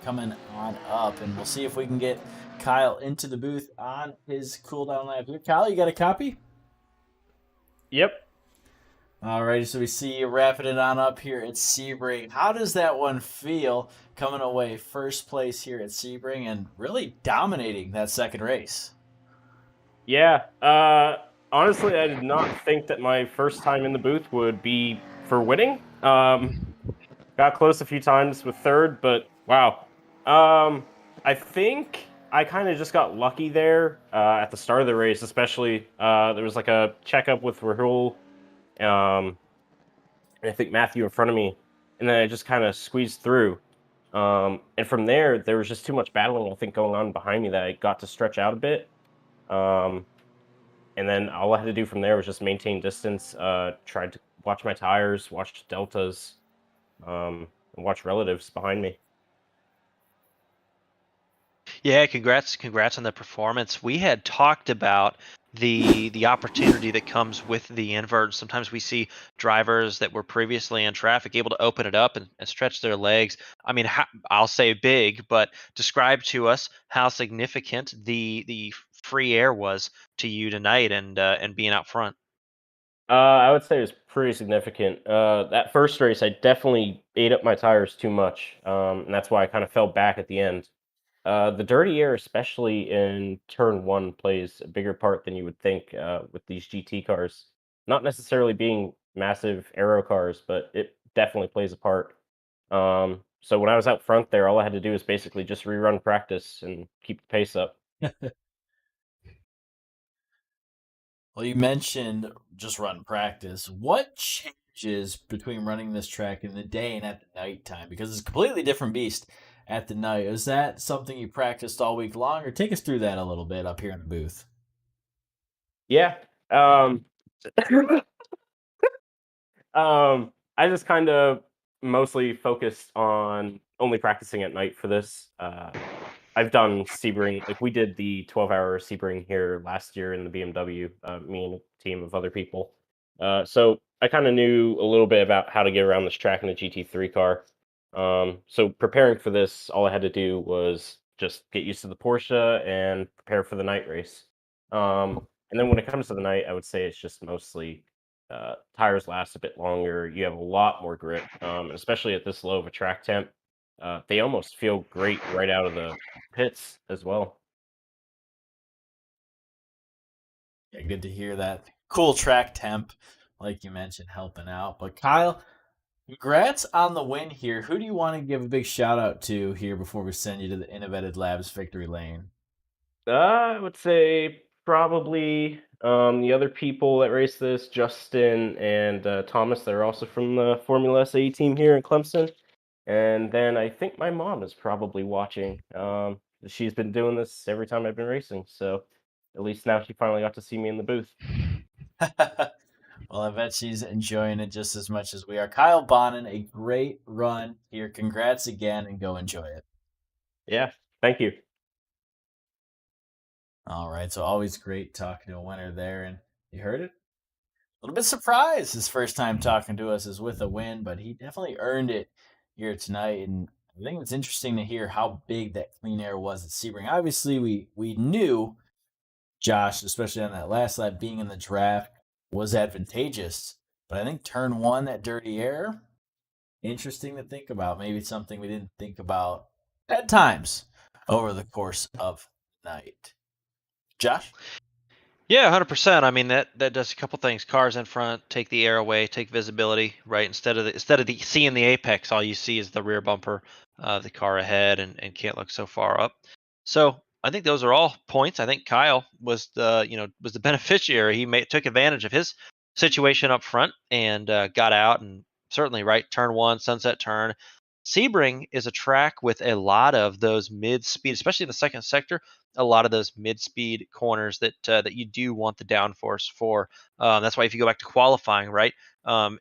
coming on up, and we'll see if we can get Kyle into the booth on his cooldown lap here. Kyle, you got a copy?
Yep.
Alrighty, so we see you wrapping it on up here at Sebring. How does that one feel coming away first place here at Sebring and really dominating that second race?
Yeah. Honestly, I did not think that my first time in the booth would be for winning. Got close a few times with third, but wow. I think I kind of just got lucky there at the start of the race, especially. There was like a checkup with Rahul, and I think Matthew in front of me, and then I just kind of squeezed through. And from there was just too much battling, I think, going on behind me that I got to stretch out a bit. And then all I had to do from there was just maintain distance, tried to watch my tires, watch deltas, and watch relatives behind me.
Yeah, congrats on the performance. We had talked about the opportunity that comes with the invert. Sometimes we see drivers that were previously in traffic able to open it up and stretch their legs. I mean, I'll say big, but describe to us how significant the free air was to you tonight and being out front.
I would say it was pretty significant. That first race, I definitely ate up my tires too much, and that's why I kind of fell back at the end. The dirty air, especially in turn one, plays a bigger part than you would think with these GT cars. Not necessarily being massive aero cars, but it definitely plays a part. So when I was out front there, all I had to do was basically just rerun practice and keep the pace up.
Well, you mentioned just run practice. What changes between running this track in the day and at the night time? Because it's a completely different beast at the night. Is that something you practiced all week long, or take us through that a little bit up here in the booth?
Yeah. I just kind of mostly focused on only practicing at night for this. I've done Sebring, like we did the 12-hour Sebring here last year in the BMW, me and a team of other people. So I kind of knew a little bit about how to get around this track in a GT3 car. So preparing for this, all I had to do was just get used to the Porsche and prepare for the night race. And then when it comes to the night, I would say it's just mostly tires last a bit longer. You have a lot more grip, especially at this low of a track temp. They almost feel great right out of the pits as well.
Yeah, good to hear that. Cool track temp, like you mentioned, helping out. But Kyle, congrats on the win here. Who do you want to give a big shout out to here before we send you to the InnoVetted Labs victory lane?
I would say probably the other people that race this, Justin and Thomas, they're also from the Formula SAE team here in Clemson. And then I think my mom is probably watching. She's been doing this every time I've been racing, so at least now she finally got to see me in the booth.
Well, I bet she's enjoying it just as much as we are. Kyle Bonin, a great run here. Congrats again, and go enjoy it.
Yeah, thank you.
All right, so always great talking to a winner there. And You heard it? A little bit surprised his first time talking to us is with a win, but he definitely earned it here tonight. And I think it's interesting to hear how big that clean air was at Sebring. Obviously, we knew Josh, especially on that last lap, being in the draft was advantageous. But I think turn one, that dirty air, interesting to think about. Maybe it's something we didn't think about at times over the course of the night. Josh?
Yeah, 100%. I mean that does a couple things. Cars in front, take the air away, take visibility, right? Instead of seeing the apex, all you see is the rear bumper of the car ahead, and can't look so far up. So I think those are all points. I think Kyle was the beneficiary. He took advantage of his situation up front and got out, and certainly right turn one, sunset turn. Sebring is a track with a lot of those mid speed, especially in the second sector, a lot of those mid-speed corners that you do want the downforce for. That's why if you go back to qualifying, right?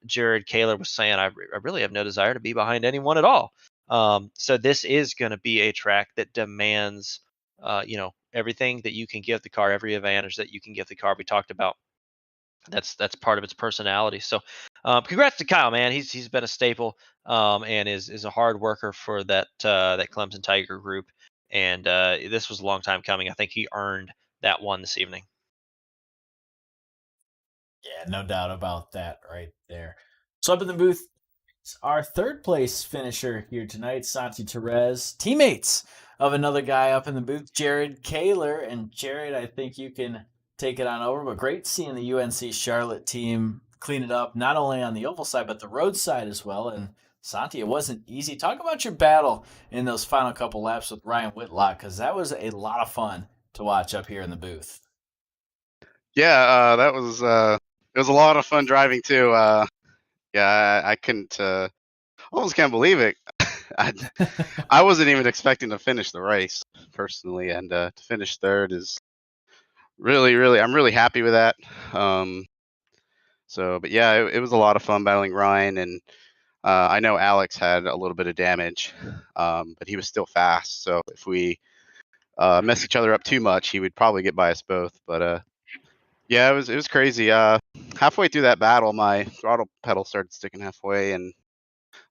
Jared Kaler was saying, I really have no desire to be behind anyone at all. So this is going to be a track that demands, everything that you can give the car, every advantage that you can give the car. We talked about that's part of its personality. So, congrats to Kyle, man. He's been a staple, and is a hard worker for that Clemson Tiger group. And this was a long time coming. I think he earned that one this evening.
Yeah, no doubt about that right there. So up in the booth, our third place finisher here tonight, Santi Perez, teammates of another guy up in the booth, Jared Kaler. And Jared, I think you can take it on over, but great seeing the UNC Charlotte team clean it up, not only on the oval side, but the road side as well. And Santi, it wasn't easy. Talk about your battle in those final couple laps with Ryan Whitlock, because that was a lot of fun to watch up here in the booth.
Yeah, that was it was a lot of fun driving too. Yeah, I couldn't almost can't believe it. I, I wasn't even expecting to finish the race personally, and to finish third is really I'm really happy with that. So, but yeah, it was a lot of fun battling Ryan, and I know Alex had a little bit of damage, but he was still fast. So if we mess each other up too much, he would probably get by us both. But yeah, it was crazy. Halfway through that battle, my throttle pedal started sticking halfway, and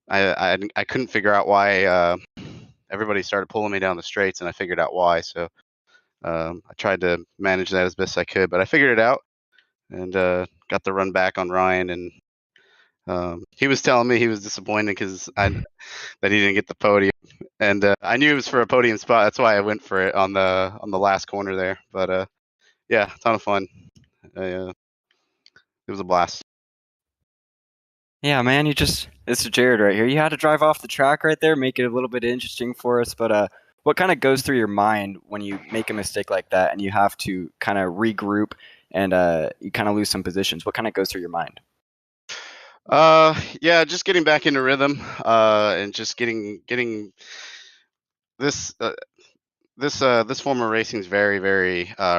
I couldn't figure out why everybody started pulling me down the straights, and I figured out why. So I tried to manage that as best I could, but I figured it out and got the run back on Ryan. And he was telling me he was disappointed that he didn't get the podium, and I knew it was for a podium spot. That's why I went for it on the last corner there. But yeah, ton of fun. It was a blast.
Yeah, man, this is Jared right here. You had to drive off the track right there, make it a little bit interesting for us. But what kind of goes through your mind when you make a mistake like that and you have to kind of regroup and you kind of lose some positions? What kind of goes through your mind?
Yeah, just getting back into rhythm, and just getting this this form of racing is very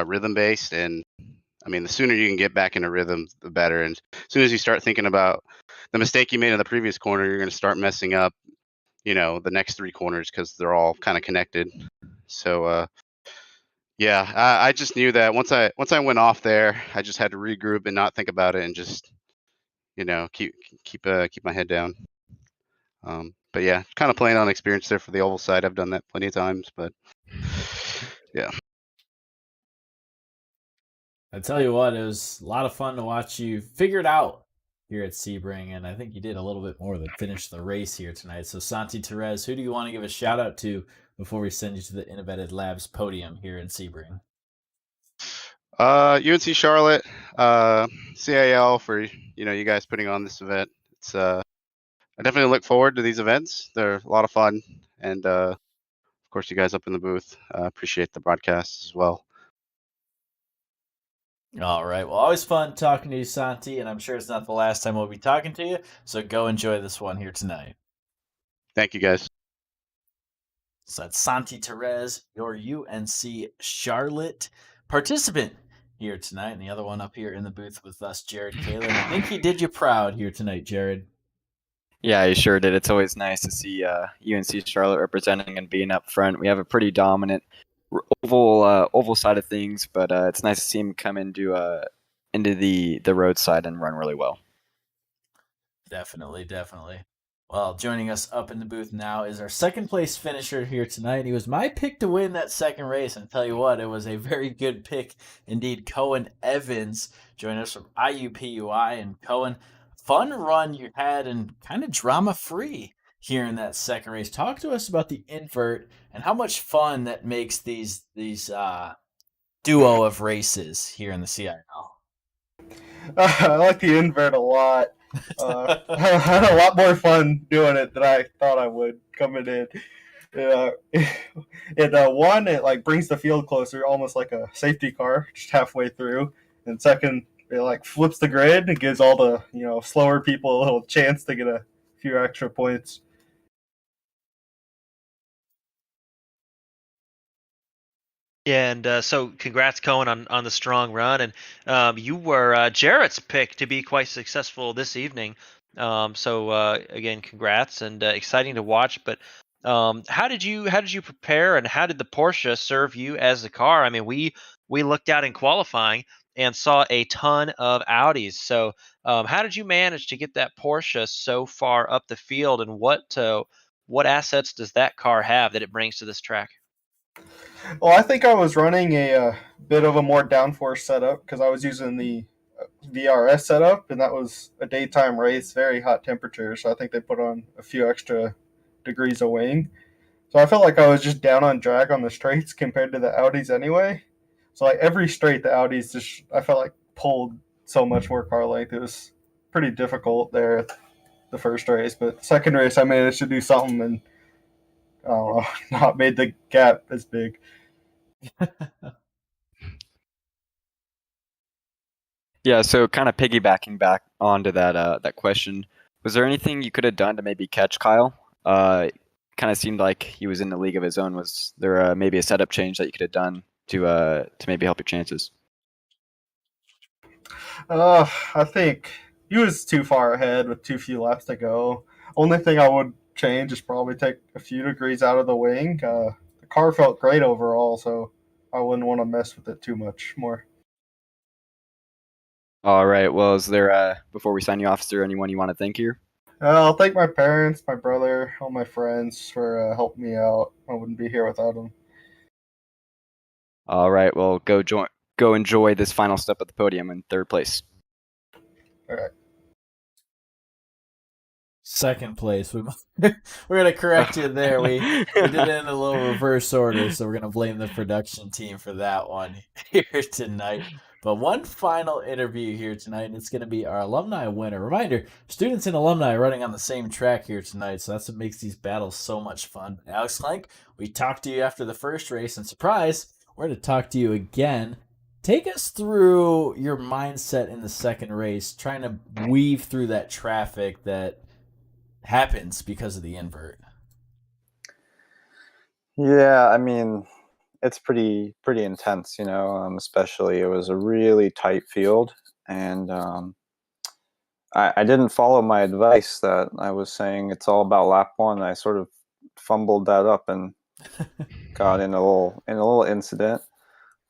rhythm based, and I mean, the sooner you can get back into rhythm, the better. And as soon as you start thinking about the mistake you made in the previous corner, you're going to start messing up, the next three corners because they're all kind of connected. So yeah, I just knew that once I went off there, I just had to regroup and not think about it and just keep my head down. But yeah, kind of playing on experience there for the oval side. I've done that plenty of times, but yeah.
I tell you what, it was a lot of fun to watch you figure it out here at Sebring, and I think you did a little bit more than finish the race here tonight. So, Santi Perez, who do you want to give a shout out to before we send you to the InnoVetted Labs podium here in Sebring?
UNC Charlotte, CIL for you guys putting on this event. It's I definitely look forward to these events. They're a lot of fun, and of course, you guys up in the booth. Appreciate the broadcast as well.
All right. Well, always fun talking to you, Santi, and I'm sure it's not the last time we'll be talking to you. So go enjoy this one here tonight.
Thank you, guys.
So that's Santi Perez, your UNC Charlotte participant here tonight, and the other one up here in the booth with us, Jared Kaler. And I think he did you proud here tonight, Jared.
Yeah, he sure did. It's always nice to see UNC Charlotte representing and being up front. We have a pretty dominant oval side of things, but it's nice to see him come and do into the roadside and run really well.
Definitely, definitely. Well, joining us up in the booth now is our second place finisher here tonight. He was my pick to win that second race. And tell you what, it was a very good pick indeed. Cohen Evans joining us from IUPUI. And Cohen, fun run you had and kind of drama free here in that second race. Talk to us about the invert and how much fun that makes these duo of races here in the CIL.
I like the invert a lot. I had a lot more fun doing it than I thought I would coming in. One, it like brings the field closer, almost like a safety car, just halfway through. And second, it like flips the grid and gives all the slower people a little chance to get a few extra points.
Yeah, and so congrats, Cohen, on the strong run. And you were Jarrett's pick to be quite successful this evening. So again, congrats and exciting to watch. But how did you prepare, and how did the Porsche serve you as the car? I mean, we looked out in qualifying and saw a ton of Audis. So how did you manage to get that Porsche so far up the field, and what assets does that car have that it brings to this track?
Well, I think I was running a bit of a more downforce setup because I was using the VRS setup, and that was a daytime race, very hot temperatures. So I think they put on a few extra degrees of wing. So I felt like I was just down on drag on the straights compared to the Audis anyway. So like every straight, the Audis just I felt like pulled so much more car length. It was pretty difficult there the first race, but second race I managed to do something and I don't know, not made the gap as big.
Yeah, so kind of piggybacking back onto that question, was there anything you could have done to maybe catch Kyle? Kind of seemed like he was in the league of his own. Was there maybe a setup change that you could have done to maybe help your chances?
I think he was too far ahead with too few laps to go. Only thing I would change is probably take a few degrees out of the wing. The car felt great overall, so I wouldn't want to mess with it too much more.
All right. Well, is there before we sign you off, is there anyone you want to thank here?
I'll thank my parents, my brother, all my friends for helping me out. I wouldn't be here without them.
All right. Well, go enjoy this final step at the podium in third place.
All right.
Second place. We're gonna correct you there. We did it in a little reverse order, so we're gonna blame the production team for that one here tonight. But one final interview here tonight, and it's gonna be our alumni winner. Reminder: students and alumni running on the same track here tonight, so that's what makes these battles so much fun. Alex Clank, we talked to you after the first race, and surprise, we're gonna talk to you again. Take us through your mindset in the second race, trying to weave through that traffic that happens because of the invert.
Yeah, I mean, it's pretty intense, especially it was a really tight field, and I didn't follow my advice that I was saying it's all about lap one. I sort of fumbled that up and got in a little incident.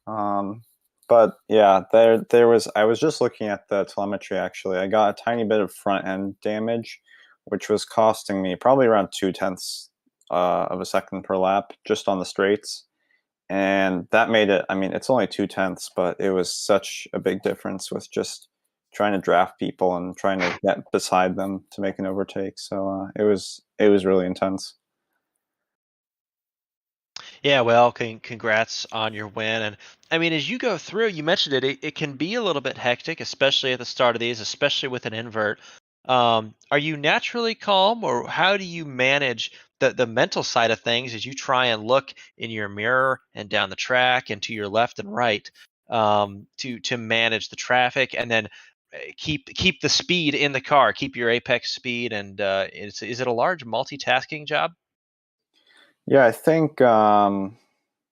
But yeah, there was. I was just looking at the telemetry. Actually, I got a tiny bit of front end damage, which was costing me probably around 0.2 of a second per lap just on the straights, and that made it. I mean, it's only 0.2, but it was such a big difference with just trying to draft people and trying to get beside them to make an overtake. So it was really intense.
Yeah, well, congrats on your win. And I mean, as you go through, you mentioned it can be a little bit hectic, especially at the start of these, especially with an invert. Are you naturally calm, or how do you manage the mental side of things as you try and look in your mirror and down the track and to your left and right, to manage the traffic, and then keep the speed in the car, keep your apex speed, and is it a large multitasking job?
Yeah, I think one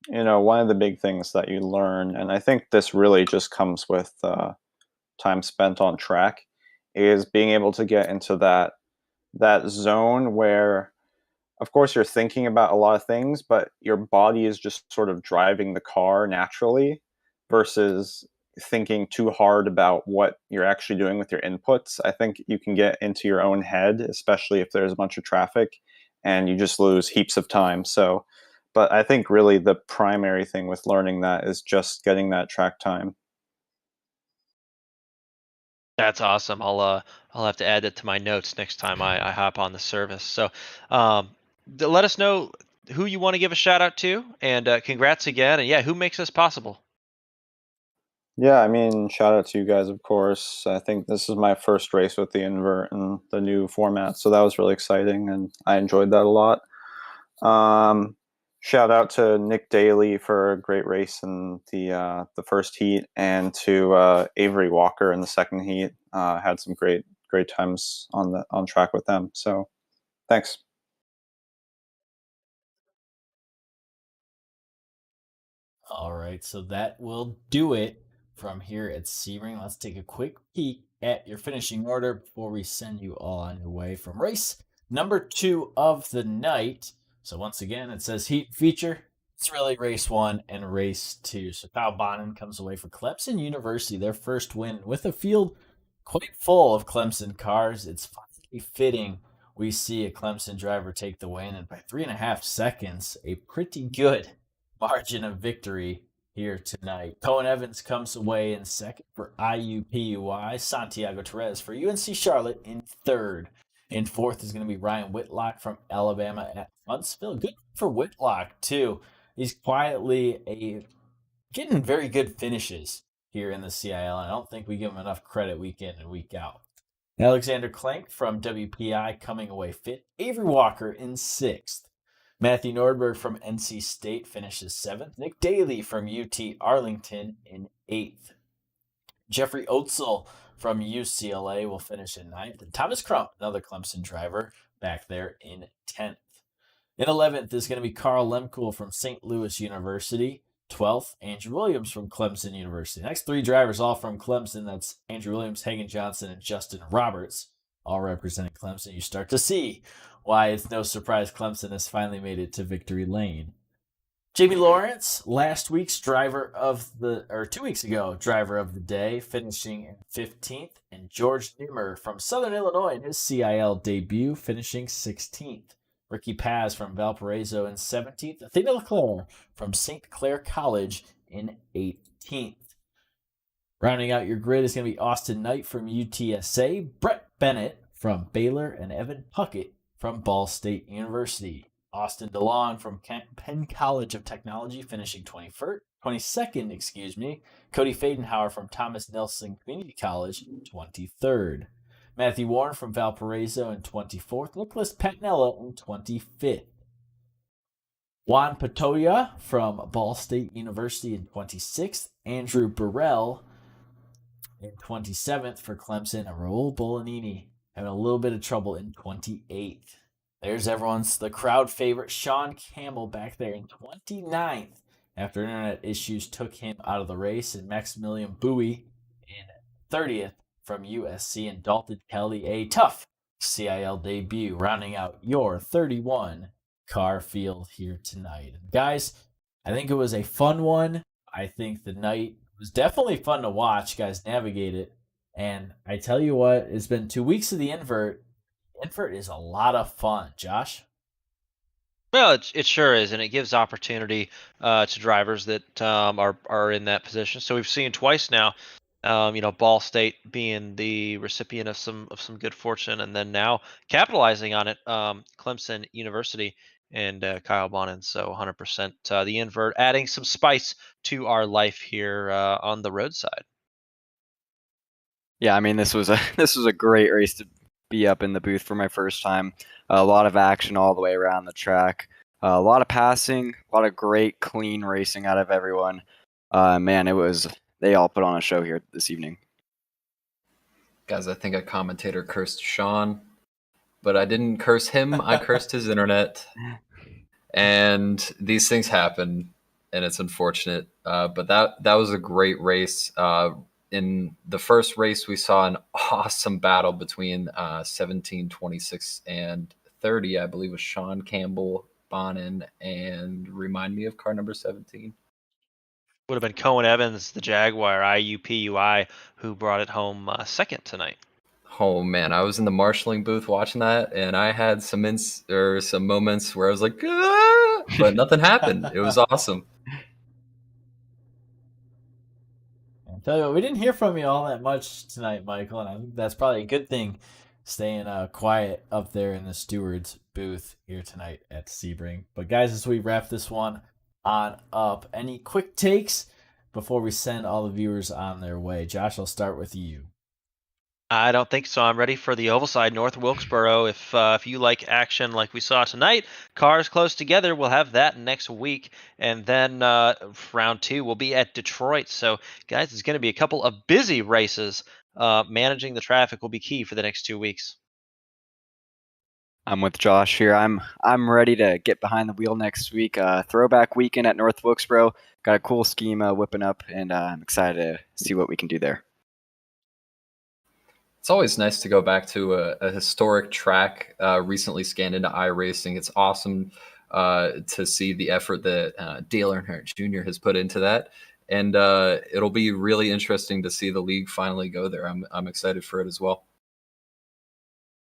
of the big things that you learn, and I think this really just comes with time spent on track, is being able to get into that zone where, of course, you're thinking about a lot of things, but your body is just sort of driving the car naturally, versus thinking too hard about what you're actually doing with your inputs. I think you can get into your own head, especially if there's a bunch of traffic, and you just lose heaps of time. So, but I think really the primary thing with learning that is just getting that track time.
That's awesome. I'll have to add it to my notes next time I hop on the service. So, let us know who you want to give a shout out to, and congrats again. And yeah, who makes this possible?
Yeah, I mean, shout out to you guys, of course. I think this is my first race with the invert and the new format, so that was really exciting, and I enjoyed that a lot. Um, Shout out to Nick Daly for a great race in the first heat, and to Avery Walker in the second heat. Had some great times on track with them. So thanks.
All right, so that will do it from here at Sebring. Let's take a quick peek at your finishing order before we send you all on your way from race number 2 of the night. So once again, it says heat feature. It's really race 1 and race 2. So Kyle Bonin comes away for Clemson University, their first win with a field quite full of Clemson cars. It's finally fitting we see a Clemson driver take the win, and by 3.5 seconds, a pretty good margin of victory here tonight. Cohen Evans comes away in second for IUPUI. Santiago Perez for UNC Charlotte in third. In fourth is going to be Ryan Whitlock from Alabama at Huntsville. Good for Whitlock, too. He's quietly getting very good finishes here in the CIL. And I don't think we give him enough credit week in and week out. Alexander Clank from WPI coming away fifth. Avery Walker in sixth. Matthew Nordberg from NC State finishes seventh. Nick Daly from UT Arlington in eighth. Jeffrey Otzel from UCLA will finish in ninth. And Thomas Crump, another Clemson driver, back there in 10th. In 11th is going to be Carl Lemkool from St. Louis University. 12th, Andrew Williams from Clemson University. Next three drivers all from Clemson. That's Andrew Williams, Hagan Johnson, and Justin Roberts, all representing Clemson. You start to see why it's no surprise Clemson has finally made it to victory lane. Jamie Lawrence, last week's driver of the, or 2 weeks ago, driver of the day, finishing in 15th. And George Nimmer from Southern Illinois in his CIL debut, finishing 16th. Ricky Paz from Valparaiso in 17th. Athena Leclerc from St. Clair College in 18th. Rounding out your grid is going to be Austin Knight from UTSA, Brett Bennett from Baylor, and Evan Puckett from Ball State University. Austin DeLong from Penn College of Technology, finishing 22nd. Cody Fadenhauer from Thomas Nelson Community College, 23rd. Matthew Warren from Valparaiso in 24th. Nicholas Patnella in 25th. Juan Patoya from Ball State University in 26th. Andrew Burrell in 27th for Clemson. And Raul Bolanini having a little bit of trouble in 28th. There's the crowd favorite, Sean Campbell, back there in 29th after internet issues took him out of the race. And Maximilian Bowie in 30th from USC, and Dalton Kelly, a tough CIL debut, rounding out your 31 car field here tonight. And guys, I think it was a fun one. I think the night was definitely fun to watch, guys navigate it. And I tell you what, it's been 2 weeks of the invert. Invert is a lot of fun. Josh?
Well, it sure is, and it gives opportunity to drivers that are in that position. So we've seen twice now, Ball State being the recipient of some good fortune, and then now capitalizing on it, Clemson University and Kyle Bonin. So 100% the invert, adding some spice to our life here on the roadside.
Yeah, I mean this was a great race to be up in the booth for my first time. A lot of action all the way around the track. A lot of passing, a lot of great clean racing out of everyone. Man, they all put on a show here this evening.
Guys, I think a commentator cursed Sean, but I didn't curse him. I cursed his internet. And these things happen, and it's unfortunate. But that was a great race. In the first race, we saw an awesome battle between 17, 26, and 30. I believe was Sean Campbell, Bonin, and remind me of car number 17.
Would have been Cohen Evans, the Jaguar, IUPUI, who brought it home second tonight.
Oh man, I was in the marshalling booth watching that, and I had some some moments where I was like, ah! But nothing happened. It was awesome.
I'll tell you what, we didn't hear from you all that much tonight, Michael, and I think that's probably a good thing, staying quiet up there in the steward's booth here tonight at Sebring. But guys, as we wrap this one on up, any quick takes before we send all the viewers on their way? Josh, I'll start with you.
I don't think so. I'm ready for the oval side, North Wilkesboro. If you like action like we saw tonight, cars close together, we'll have that next week, and then round 2 will be at Detroit. So, guys, it's going to be a couple of busy races. Managing the traffic will be key for the next 2 weeks.
I'm with Josh here. I'm ready to get behind the wheel next week. Throwback weekend at North Wilkesboro. Got a cool scheme whipping up, and I'm excited to see what we can do there.
It's always nice to go back to a historic track recently scanned into iRacing. It's awesome to see the effort that Dale Earnhardt Jr. has put into that. And it'll be really interesting to see the league finally go there. I'm excited for it as well.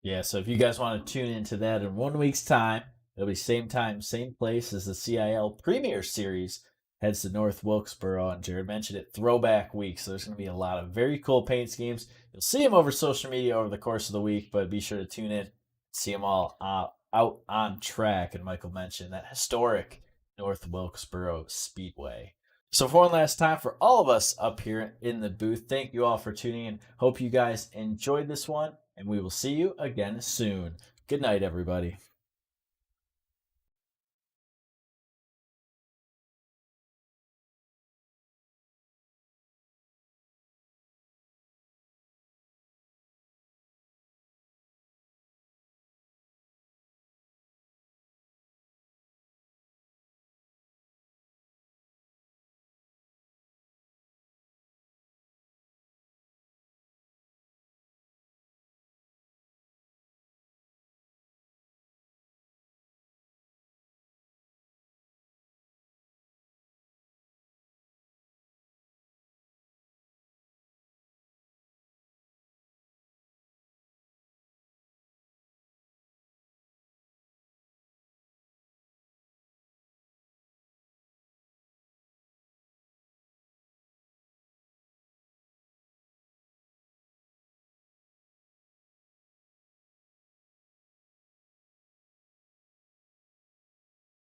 Yeah, so if you guys want to tune into that in 1 week's time, it'll be same time, same place as the CIL Premier Series heads to North Wilkesboro. And Jared mentioned it, throwback week. So there's going to be a lot of very cool paint schemes. You'll see them over social media over the course of the week, but be sure to tune in, see them all out on track. And Michael mentioned that historic North Wilkesboro Speedway. So for one last time, for all of us up here in the booth, thank you all for tuning in. Hope you guys enjoyed this one, and we will see you again soon. Good night, everybody.